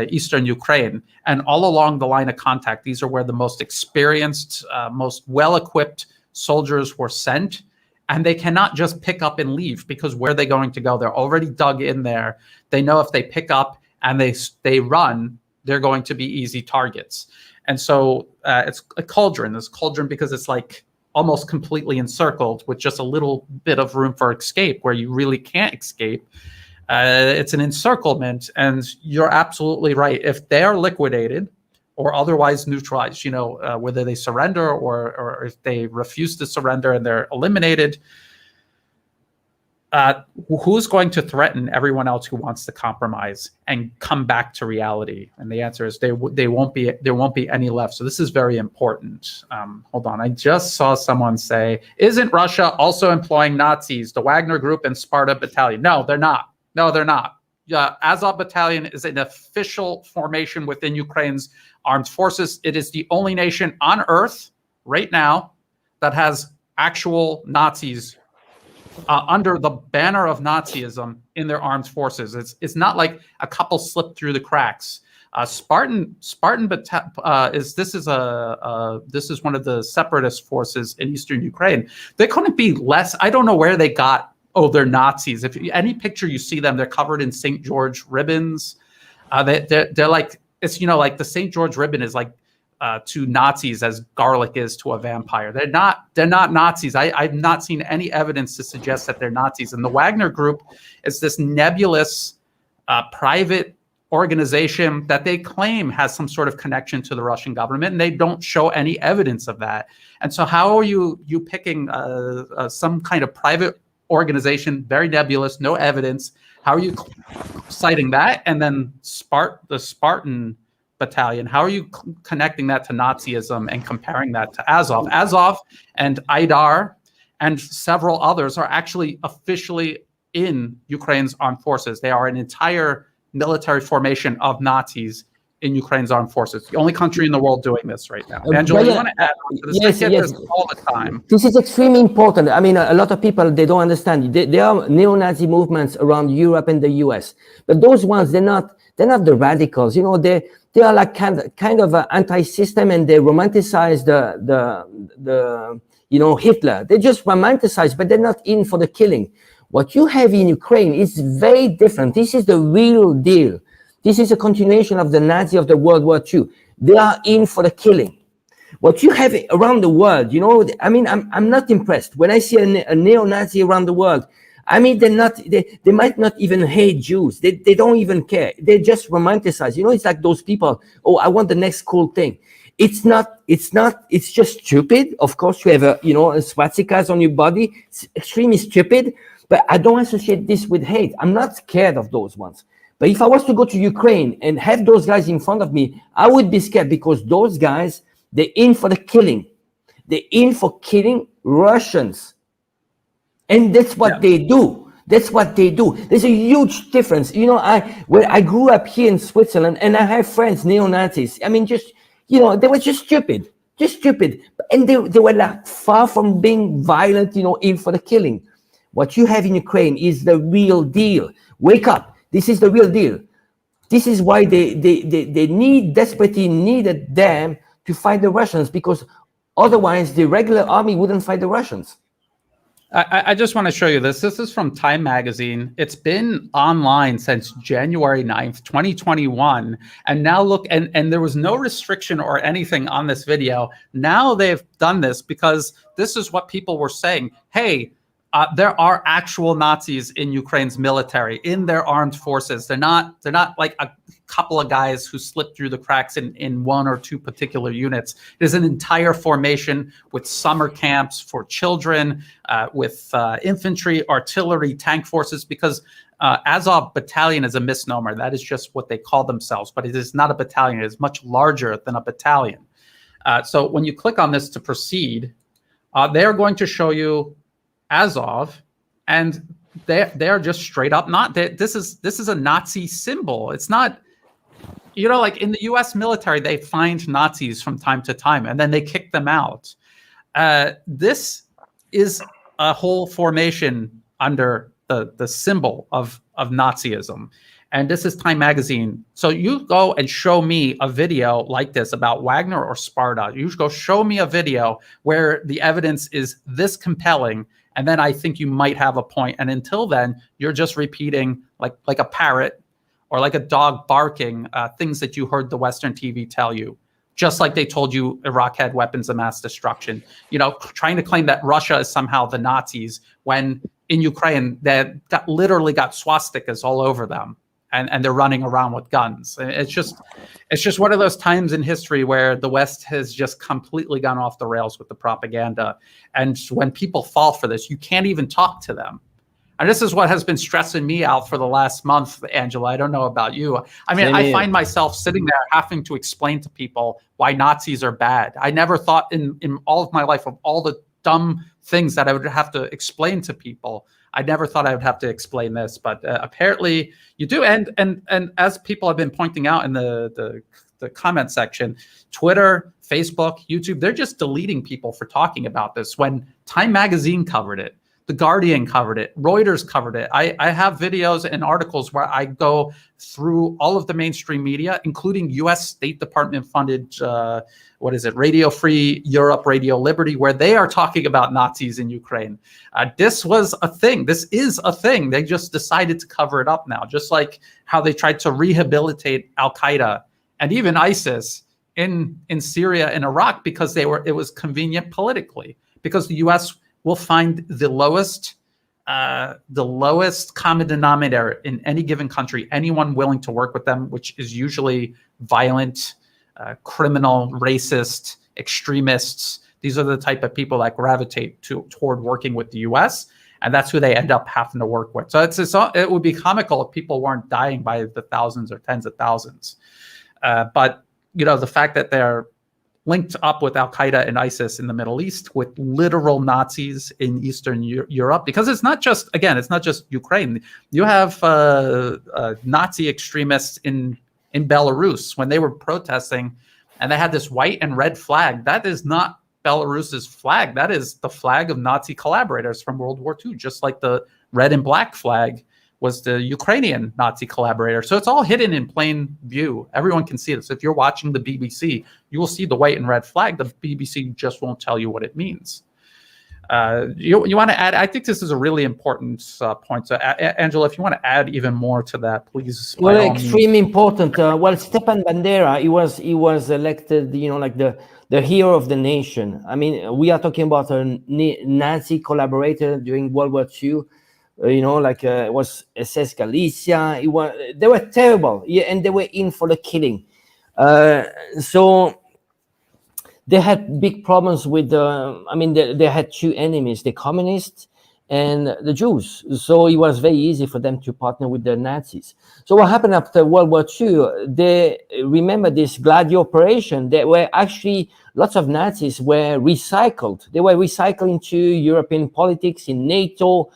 eastern Ukraine. And all along the line of contact, these are where the most experienced, most well-equipped soldiers were sent. And they cannot just pick up and leave, because where are they going to go? They're already dug in there. They know if they pick up and they run, they're going to be easy targets. And so it's a cauldron. It's a cauldron because it's like almost completely encircled with just a little bit of room for escape where you really can't escape. It's an encirclement, and you're absolutely right. If they are liquidated or otherwise neutralized, whether they surrender or if they refuse to surrender and they're eliminated, who's going to threaten everyone else who wants to compromise and come back to reality? And the answer is there won't be any left. So this is very important. Hold on, I just saw someone say, "Isn't Russia also employing Nazis, the Wagner Group and Sparta Battalion?" No, they're not. Azov Battalion is an official formation within Ukraine's armed forces. It is the only nation on earth right now that has actual Nazis under the banner of Nazism in their armed forces. It's not like a couple slipped through the cracks. Spartan is one of the separatist forces in eastern Ukraine. They couldn't be less. I don't know where they got. Oh, they're Nazis. If any picture you see them, they're covered in St. George ribbons. They're like, it's like the St. George ribbon is like to Nazis as garlic is to a vampire. They're not Nazis. I've not seen any evidence to suggest that they're Nazis. And the Wagner Group is this nebulous private organization that they claim has some sort of connection to the Russian government, and they don't show any evidence of that. And so how are you picking some kind of private organization, very nebulous, no evidence? How are you citing that? And then the Spartan Battalion, how are you connecting that to Nazism and comparing that to Azov? Azov and Aidar and several others are actually officially in Ukraine's armed forces. They are an entire military formation of Nazis in Ukraine's armed forces. The only country in the world doing this right now. Angela, you want to add on to this? Yes. This all the time. This is extremely important. I mean, a lot of people, they don't understand. There are neo-Nazi movements around Europe and the US, but those ones, they're not the radicals. They are like kind of anti-system, and they romanticize the Hitler. They just romanticize, but they're not in for the killing. What you have in Ukraine is very different. This is the real deal. This is a continuation of the Nazi of the World War II. They are in for the killing. What you have around the world, I mean, I'm not impressed. When I see a neo-Nazi around the world, I mean, they might not even hate Jews. They don't even care. They just romanticize. It's like those people, oh, I want the next cool thing. It's just stupid. Of course, you have swastikas on your body. It's extremely stupid, but I don't associate this with hate. I'm not scared of those ones. But if I was to go to Ukraine and have those guys in front of me, I would be scared, because those guys, they're in for the killing. They're in for killing Russians. And that's what they do. That's what they do. There's a huge difference. I grew up here in Switzerland, and I have friends, neo-Nazis. I mean, they were just stupid. And they were like far from being violent, in for the killing. What you have in Ukraine is the real deal. Wake up. This is the real deal. This is why they desperately needed them to fight the Russians, because otherwise the regular army wouldn't fight the Russians. I just want to show you this. This is from Time Magazine. It's been online since January 9th, 2021. And now look, and there was no restriction or anything on this video. Now they've done this because this is what people were saying. Hey, There are actual Nazis in Ukraine's military, in their armed forces. They're not like a couple of guys who slipped through the cracks in one or two particular units. It is an entire formation with summer camps for children, with infantry, artillery, tank forces, because Azov battalion is a misnomer. That is just what they call themselves, but it is not a battalion. It is much larger than a battalion. So when you click on this to proceed, they're going to show you Azov, and they're just straight up not. This is a Nazi symbol. It's not, like in the U.S. military, they find Nazis from time to time, and then they kick them out. This is a whole formation under the symbol of Nazism. And this is Time Magazine. So you go and show me a video like this about Wagner or Sparta. You go show me a video where the evidence is this compelling, and then I think you might have a point. And until then, you're just repeating like a parrot or like a dog barking things that you heard the Western TV tell you, just like they told you Iraq had weapons of mass destruction. Trying to claim that Russia is somehow the Nazis when in Ukraine that literally got swastikas all over them. And they're running around with guns. It's just one of those times in history where the West has just completely gone off the rails with the propaganda. And when people fall for this, you can't even talk to them. And this is what has been stressing me out for the last month, Angela. I don't know about you. I mean, I find myself sitting there having to explain to people why Nazis are bad. I never thought in all of my life of all the dumb things that I would have to explain to people. I never thought I would have to explain this, but apparently you do. And as people have been pointing out in the comment section, Twitter, Facebook, YouTube, they're just deleting people for talking about this. When Time Magazine covered it, The Guardian covered it, Reuters covered it. I have videos and articles where I go through all of the mainstream media, including U.S. State Department funded, Radio Free Europe, Radio Liberty, where they are talking about Nazis in Ukraine. This was a thing. This is a thing. They just decided to cover it up now, just like how they tried to rehabilitate Al-Qaeda and even ISIS in Syria and Iraq because it was convenient politically, because the U.S. will find the lowest common denominator in any given country, anyone willing to work with them, which is usually violent, criminal, racist, extremists. These are the type of people that gravitate toward working with the U.S., and that's who they end up having to work with. So it would be comical if people weren't dying by the thousands or tens of thousands. But the fact that they're linked up with Al-Qaeda and ISIS in the Middle East, with literal Nazis in Eastern Europe, because it's not just Ukraine. You have Nazi extremists in Belarus when they were protesting, and they had this white and red flag. That is not Belarus's flag. That is the flag of Nazi collaborators from World War II, just like the red and black flag was the Ukrainian Nazi collaborator. So it's all hidden in plain view. Everyone can see this. If you're watching the BBC, you will see the white and red flag. The BBC just won't tell you what it means. You want to add? I think this is a really important point. So, Angela, if you want to add even more to that, please. Well, extremely important. Stepan Bandera, he was elected, like the hero of the nation. I mean, we are talking about a Nazi collaborator during World War II. It was SS Galicia. They were terrible, and they were in for the killing. So they had big problems with they had two enemies, the communists and the Jews. So it was very easy for them to partner with the Nazis. So what happened after World War II, they remember this Gladio operation. There were actually lots of Nazis were recycled. They were recycled into European politics, in NATO.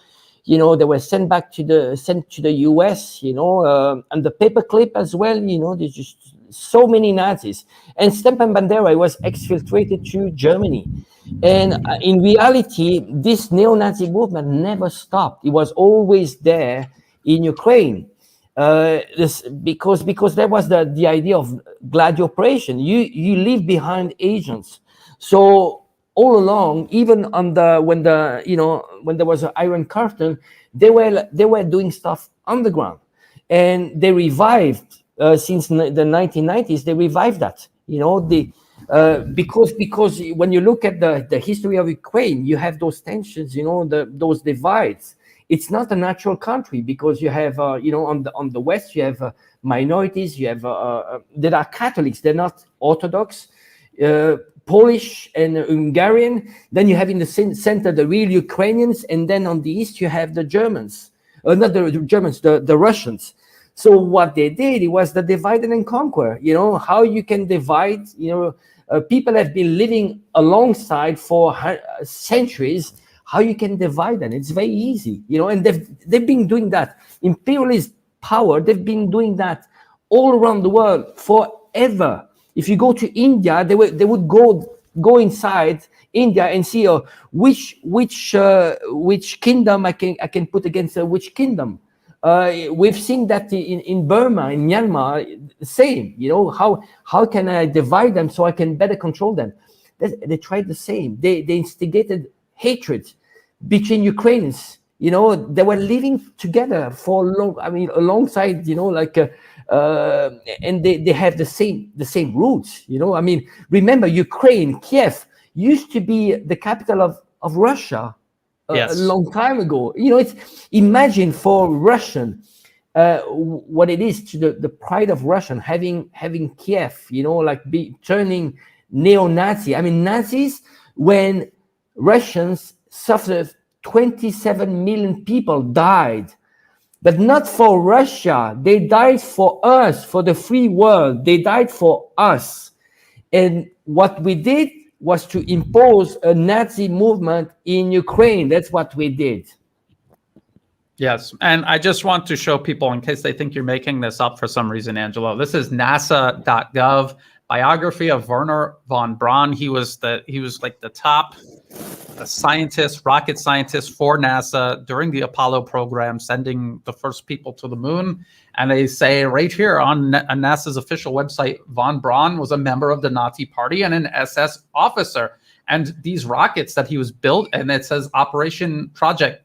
They were sent to the US, and the paperclip as well, there's just so many Nazis. And Stepan Bandera was exfiltrated to Germany. And in reality, this neo-Nazi movement never stopped. It was always there in Ukraine. Because there was the idea of Gladio operation. You leave behind agents. So all along, even when there was an Iron Curtain, they were doing stuff underground, and they revived since the 1990s. They revived that. because when you look at the history of Ukraine, you have those tensions, those divides. It's not a natural country because you have, on the west you have minorities. You have that are Catholics. They're not Orthodox, Polish and Hungarian. Then you have in the center the real Ukrainians, and then on the east you have the Germans, not the Germans, the Russians. So what they did, it was the divide and conquer. How you can divide. People have been living alongside for centuries. How you can divide them? It's very easy, and they've been doing that. Imperialist power, they've been doing that all around the world forever. If you go to India, they would go inside India and see which kingdom I can put against which kingdom. We've seen that in Burma, in Myanmar, same. How can I divide them so I can better control them? They tried the same. They instigated hatred between Ukrainians. They were living together for alongside. And they have the same roots. Remember, Ukraine, Kiev used to be the capital of Russia. Yes. A long time ago. Imagine for Russian what it is to the pride of Russian having Kiev, turning neo-Nazi. Nazis, when Russians suffered, 27 million people died, but not for Russia. They died for us, for the free world. They died for us. And what we did was to impose a Nazi movement in Ukraine. That's what we did. Yes. And I just want to show people, in case they think you're making this up for some reason, Angelo, this is nasa.gov, biography of Wernher von Braun. He was like the top scientist, rocket scientist for NASA during the Apollo program, sending the first people to the moon. And they say right here on NASA's official website, von Braun was a member of the Nazi Party and an SS officer. And these rockets that he was built, and it says Operation Project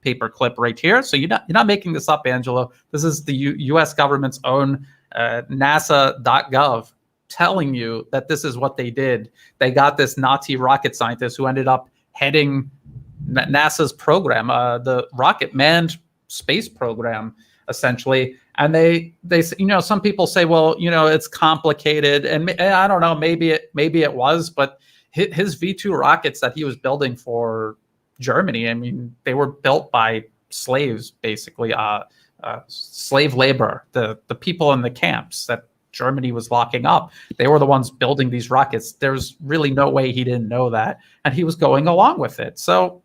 paperclip right here. So you're not making this up, Angelo. This is the U.S. government's own NASA.gov telling you that this is what they did. They got this Nazi rocket scientist who ended up heading NASA's program, the rocket manned space program, essentially. And they some people say, well, it's complicated, and I don't know, maybe it was, but his V2 rockets that he was building for Germany, they were built by slaves, basically, slave labor, the people in the camps that Germany was locking up. They were the ones building these rockets. There's really no way he didn't know that, and he was going along with it. So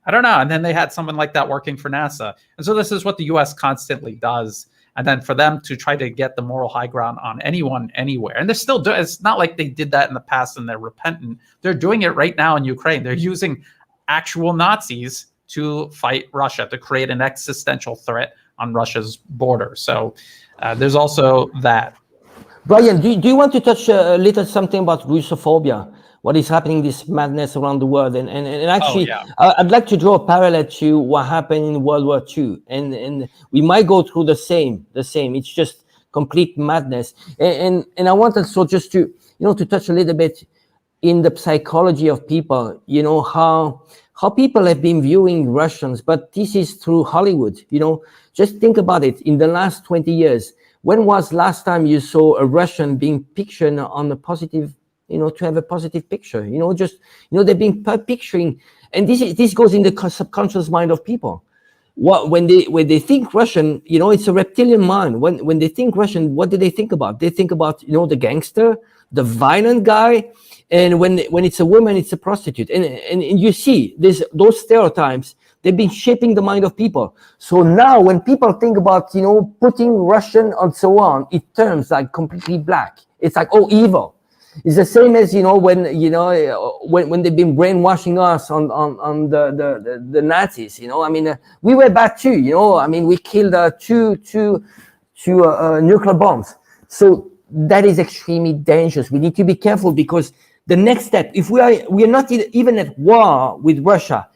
I don't know. And then they had someone like that working for NASA. And so this is what the U.S. constantly does. And then for them to try to get the moral high ground on anyone, anywhere. And they're still doing, it's not like they did that in the past and they're repentant. They're doing it right now in Ukraine. They're using actual Nazis to fight Russia, to create an existential threat on Russia's border. So there's also that. Brian, do you want to touch a little something about Russophobia? What is happening, this madness around the world? And actually, I'd like to draw a parallel to what happened in World War II. And we might go through the same. It's just complete madness. And I want also just to, to touch a little bit in the psychology of people, how people have been viewing Russians, but this is through Hollywood. Just think about it. In the last 20 years, when was last time you saw a Russian being pictured on a positive, to have a positive picture? They've been picturing, and this goes in the subconscious mind of people. When they think Russian, it's a reptilian mind. When they think Russian, what do they think about? They think about, the gangster, the violent guy, and when it's a woman, it's a prostitute. And you see those stereotypes. They've been shaping the mind of people. So now when people think about, putting Russian and so on, it turns like completely black. It's like, oh, evil. It's the same as, when they've been brainwashing us on the Nazis, we were bad too, we killed two nuclear bombs. So that is extremely dangerous. We need to be careful, because the next step, if we are not even at war with Russia,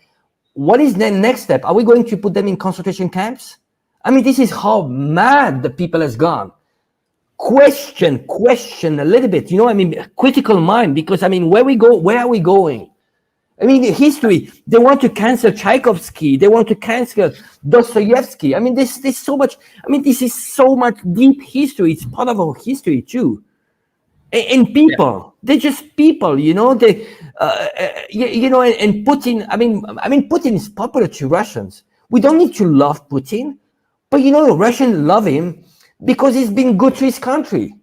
what is the next step? Are we going to put them in concentration camps? This is how mad the people has gone. question a little bit, critical mind, because where are we going? History, they want to cancel Tchaikovsky, they want to cancel Dostoevsky. There's so much, this is so much deep history. It's part of our history too. And people, they're just people, and Putin, Putin is popular to Russians. We don't need to love Putin, but Russians love him because he's been good to his country.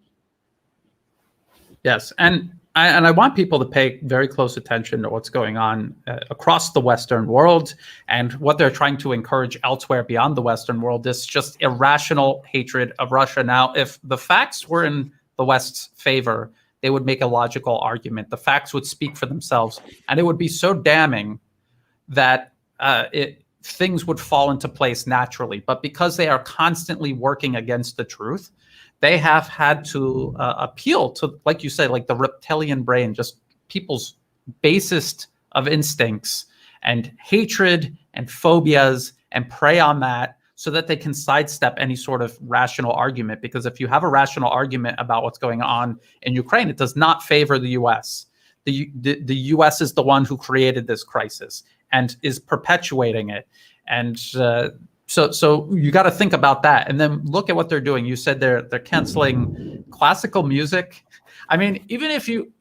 Yes, and I want people to pay very close attention to what's going on across the Western world, and what they're trying to encourage elsewhere beyond the Western world. This just irrational hatred of Russia. Now, if the facts were in the West's favor, they would make a logical argument. The facts would speak for themselves, and it would be so damning that things would fall into place naturally. But because they are constantly working against the truth, they have had to appeal to, like you said, like the reptilian brain, just people's basest of instincts and hatred and phobias, and prey on that so that they can sidestep any sort of rational argument. Because if you have a rational argument about what's going on in Ukraine, it does not favor the U.S. The U.S. is the one who created this crisis and is perpetuating it. And so you got to think about that, and then look at what they're doing. You said they're canceling classical music. Even if you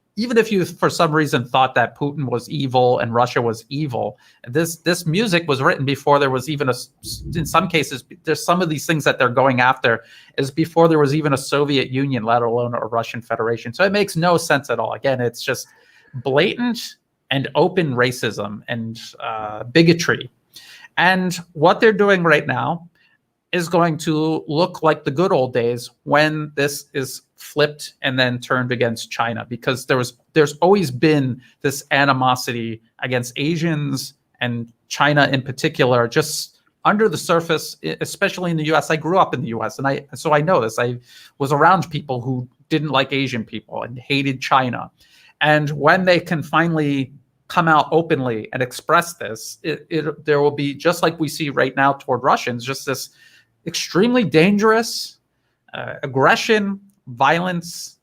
for some reason thought that Putin was evil and Russia was evil, this music was written before there was even in some cases, there's some of these things that they're going after is before there was even a Soviet Union, let alone a Russian Federation. So it makes no sense at all. Again, it's just blatant and open racism and bigotry. And what they're doing right now is going to look like the good old days when this is flipped and then turned against China, because there's always been this animosity against Asians and China in particular, just under the surface, especially in the US. I grew up in the US, and so I know this. I was around people who didn't like Asian people and hated China. And when they can finally come out openly and express this, there will be, just like we see right now toward Russians, just this extremely dangerous aggression, violence,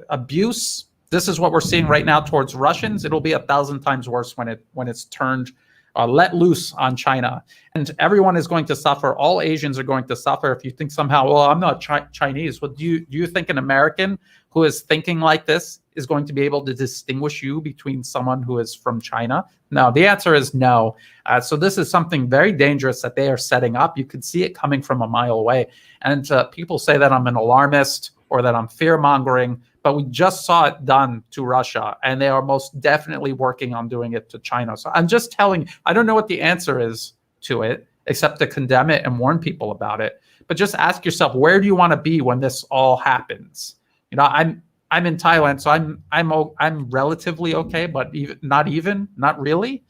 abuse. This is what we're seeing right now towards Russians. It'll be 1,000 times worse when it's turned let loose on China, and everyone is going to suffer. All Asians are going to suffer. If you think somehow, well, I'm not Chinese, well, do you think an American who is thinking like this is going to be able to distinguish you between someone who is from China? No, the answer is no. So this is something very dangerous that they are setting up. You could see it coming from a mile away. And people say that I'm an alarmist or that I'm fear-mongering, but we just saw it done to Russia, and they are most definitely working on doing it to China. So I'm just telling, I don't know what the answer is to it, except to condemn it and warn people about it. But just ask yourself, where do you want to be when this all happens? I'm in Thailand, so I'm relatively okay, but not really.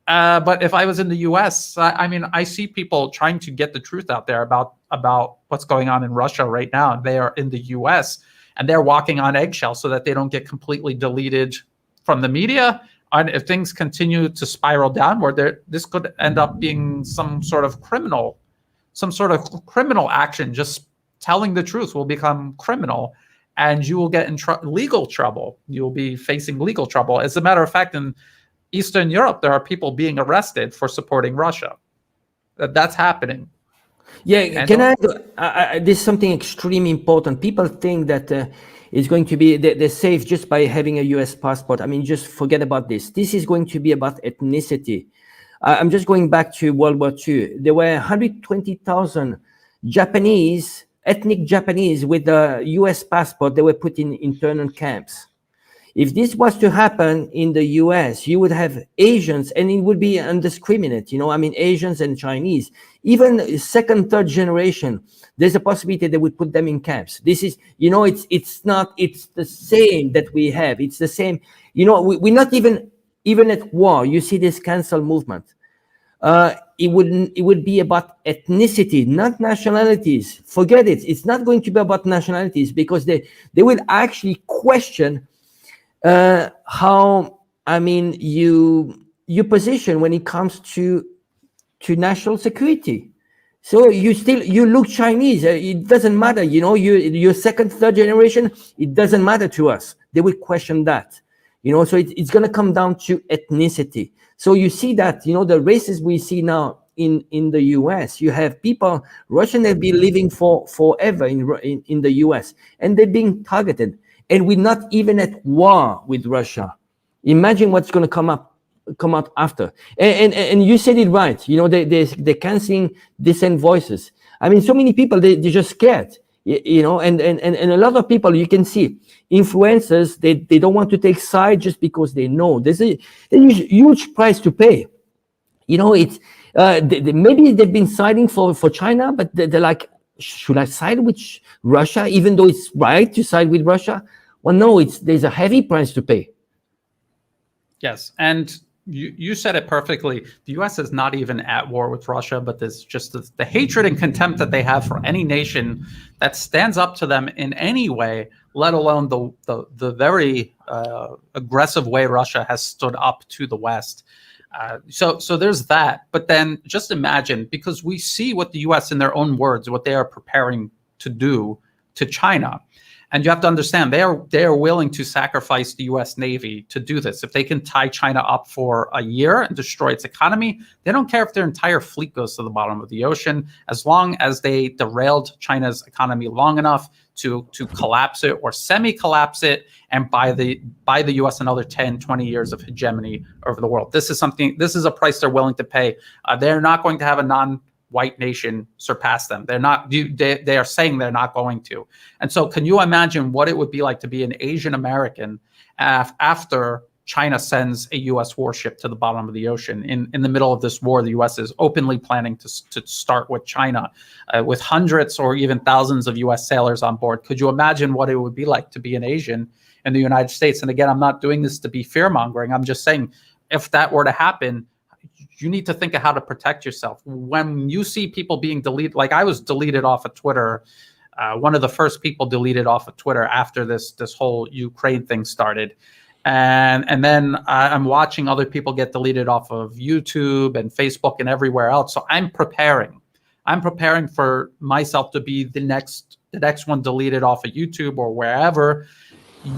But if I was in the U.S., I see people trying to get the truth out there about what's going on in Russia right now. And they are in the U.S. and they're walking on eggshells so that they don't get completely deleted from the media. And if things continue to spiral downward, this could end up being some sort of criminal action. Just telling the truth will become criminal, and you will get in legal trouble. You'll be facing legal trouble. As a matter of fact, in Eastern Europe, there are people being arrested for supporting Russia. That's happening. Yeah, and can I this is something extremely important. People think that it's going to be, they're safe just by having a US passport. just forget about this. This is going to be about ethnicity. I'm just going back to World War II. There were 120,000 ethnic Japanese with a US passport. They were put in internment camps. If this was to happen in the US, you would have Asians, and it would be indiscriminate, Asians and Chinese, even second, third generation. There's a possibility they would put them in camps. This is, it's the same that we have. It's the same, we're not even at war. You see this cancel movement. It would be about ethnicity, not nationalities. Forget it. It's not going to be about nationalities, because they will actually question how you position when it comes to national security. So you look Chinese. It doesn't matter, you're second, third generation. It doesn't matter to us. They will question that, So it's going to come down to ethnicity. So you see that, the races we see now in the U.S. You have people, Russian, have been living forever in the U.S. and they're being targeted, and we're not even at war with Russia. Imagine what's going to come out after. And you said it right. They're canceling dissent voices. I mean, so many people, they're just scared. And a lot of people, you can see influencers, they don't want to take side just because they know there's a huge price to pay. It's maybe they've been siding for China, but they're like, should I side with Russia, even though it's right to side with Russia? Well, no, there's a heavy price to pay. Yes, and you said it perfectly. The U.S. is not even at war with Russia, but there's just the hatred and contempt that they have for any nation that stands up to them in any way, let alone the very aggressive way Russia has stood up to the West. So there's that. But then just imagine, because we see what the U.S. in their own words, what they are preparing to do to China. And you have to understand, they are willing to sacrifice the U.S. Navy to do this. If they can tie China up for a year and destroy its economy, they don't care if their entire fleet goes to the bottom of the ocean, as long as they derailed China's economy long enough to collapse it or semi-collapse it and buy the U.S. another 10, 20 years of hegemony over the world. This is a price they're willing to pay. They're not going to have a non-white nation surpass them. They are saying they're not going to. And so can you imagine what it would be like to be an Asian American after China sends a U.S. warship to the bottom of the ocean in the middle of this war? The U.S. is openly planning to start with China with hundreds or even thousands of U.S. sailors on board. Could you imagine what it would be like to be an Asian in the United States? And again, I'm not doing this to be fear-mongering. I'm just saying, if that were to happen, you need to think of how to protect yourself. When you see people being deleted, like I was deleted off of Twitter, one of the first people deleted off of Twitter after this whole Ukraine thing started. And then I'm watching other people get deleted off of YouTube and Facebook and everywhere else. So I'm preparing for myself to be the next one deleted off of YouTube or wherever.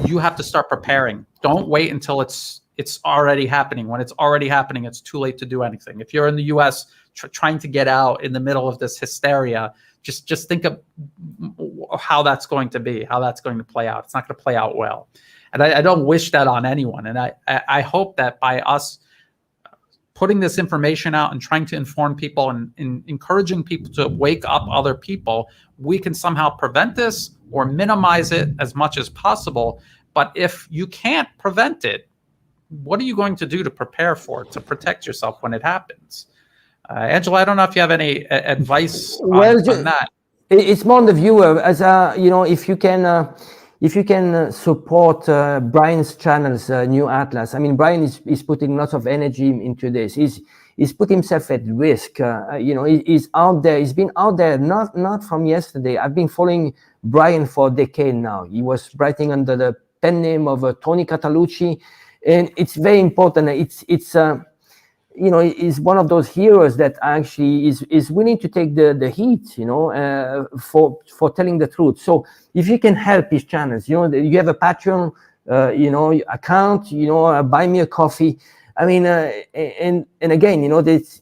You have to start preparing. Don't wait until it's already happening. When it's already happening, it's too late to do anything. If you're in the U.S. trying to get out in the middle of this hysteria, just think of how that's going to be, how that's going to play out. It's not going to play out well. And I don't wish that on anyone. And I hope that by us putting this information out and trying to inform people and encouraging people to wake up other people, we can somehow prevent this or minimize it as much as possible. But if you can't prevent it, what are you going to do to prepare for it, to protect yourself when it happens? Angela, I don't know if you have any advice on that. It's more on the viewer, as if you can support Brian's channel's New Atlas. I mean, Brian is putting lots of energy into this. He's put himself at risk. He's out there. He's been out there not from yesterday. I've been following Brian for a decade now. He was writing under the pen name of Tony Catalucci. And it's very important. It's one of those heroes that actually is willing to take the heat, for telling the truth. So if you can help his channels, you have a Patreon, account, buy me a coffee. I mean, and again,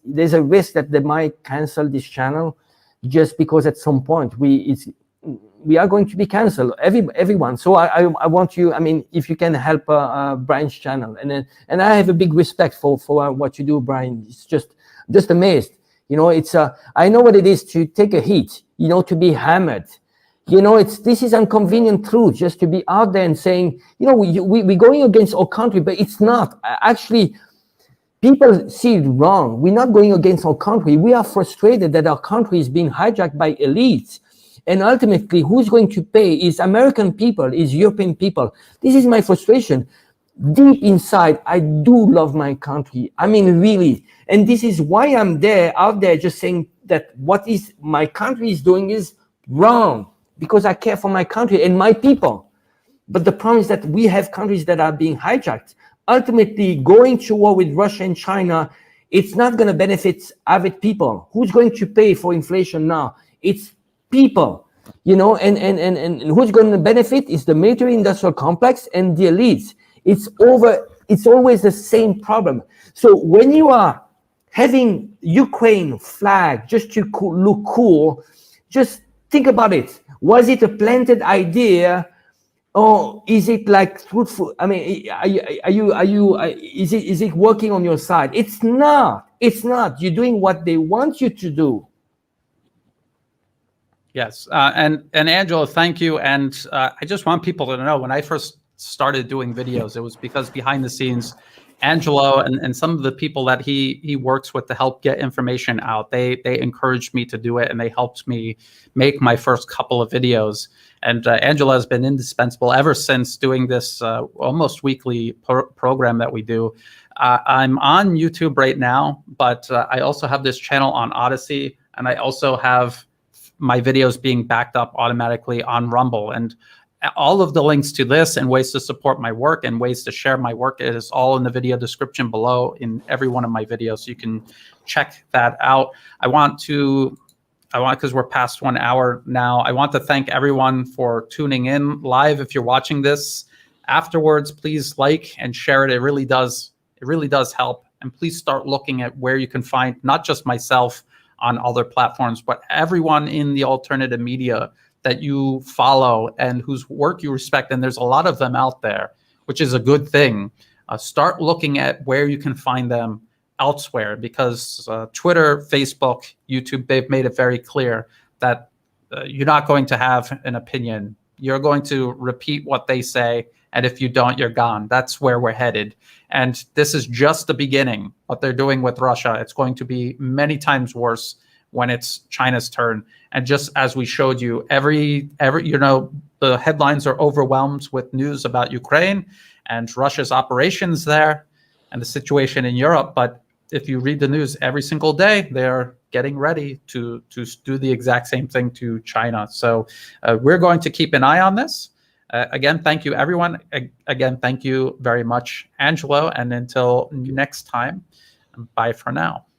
there's a risk that they might cancel this channel just because at some point we are going to be canceled, everyone. So I want you, I mean, if you can help Brian's channel, and I have a big respect for what you do, Brian. It's just amazed. I know what it is to take a hit, to be hammered. This is inconvenient truth, just to be out there and saying, we're going against our country, but it's not. Actually, people see it wrong. We're not going against our country. We are frustrated that our country is being hijacked by elites. And ultimately, who's going to pay is American people, is European people. This is my frustration. Deep inside, I do love my country. I mean, really. And this is why I'm out there just saying that what is my country is doing is wrong, because I care for my country and my people. But the problem is that we have countries that are being hijacked. Ultimately, going to war with Russia and China It's not going to benefit average people. Who's going to pay for inflation now? It's people, you know, and who's going to benefit is the military industrial complex and the elites. It's always the same problem. So when you are having Ukraine flag just to look cool, just think about it. Was it a planted idea, or is it like truthful? I mean, is it working on your side? It's not. It's not. You're doing what they want you to do. Yes, and Angelo, thank you. And I just want people to know, when I first started doing videos, it was because behind the scenes, Angelo and some of the people that he works with to help get information out, they encouraged me to do it, and they helped me make my first couple of videos. And Angelo has been indispensable ever since doing this almost weekly program that we do. I'm on YouTube right now, but I also have this channel on Odyssey, and I also have my videos being backed up automatically on Rumble. And all of the links to this and ways to support my work and ways to share my work is all in the video description below in every one of my videos. So you can check that out. Because we're past 1 hour now, I want to thank everyone for tuning in live. If you're watching this afterwards, please like and share it. It really does help. And please start looking at where you can find not just myself on other platforms, but everyone in the alternative media that you follow and whose work you respect. And there's a lot of them out there, which is a good thing. Start looking at where you can find them elsewhere, because Twitter, Facebook, YouTube, they've made it very clear that you're not going to have an opinion. You're going to repeat what they say. And if you don't, you're gone. That's where we're headed. And this is just the beginning. What they're doing with Russia, it's going to be many times worse when it's China's turn. And just as we showed you, every the headlines are overwhelmed with news about Ukraine and Russia's operations there and the situation in Europe. But if you read the news every single day, they're getting ready to do the exact same thing to China. So we're going to keep an eye on this. Again, thank you, everyone. Again, thank you very much, Angelo. And until next time, bye for now.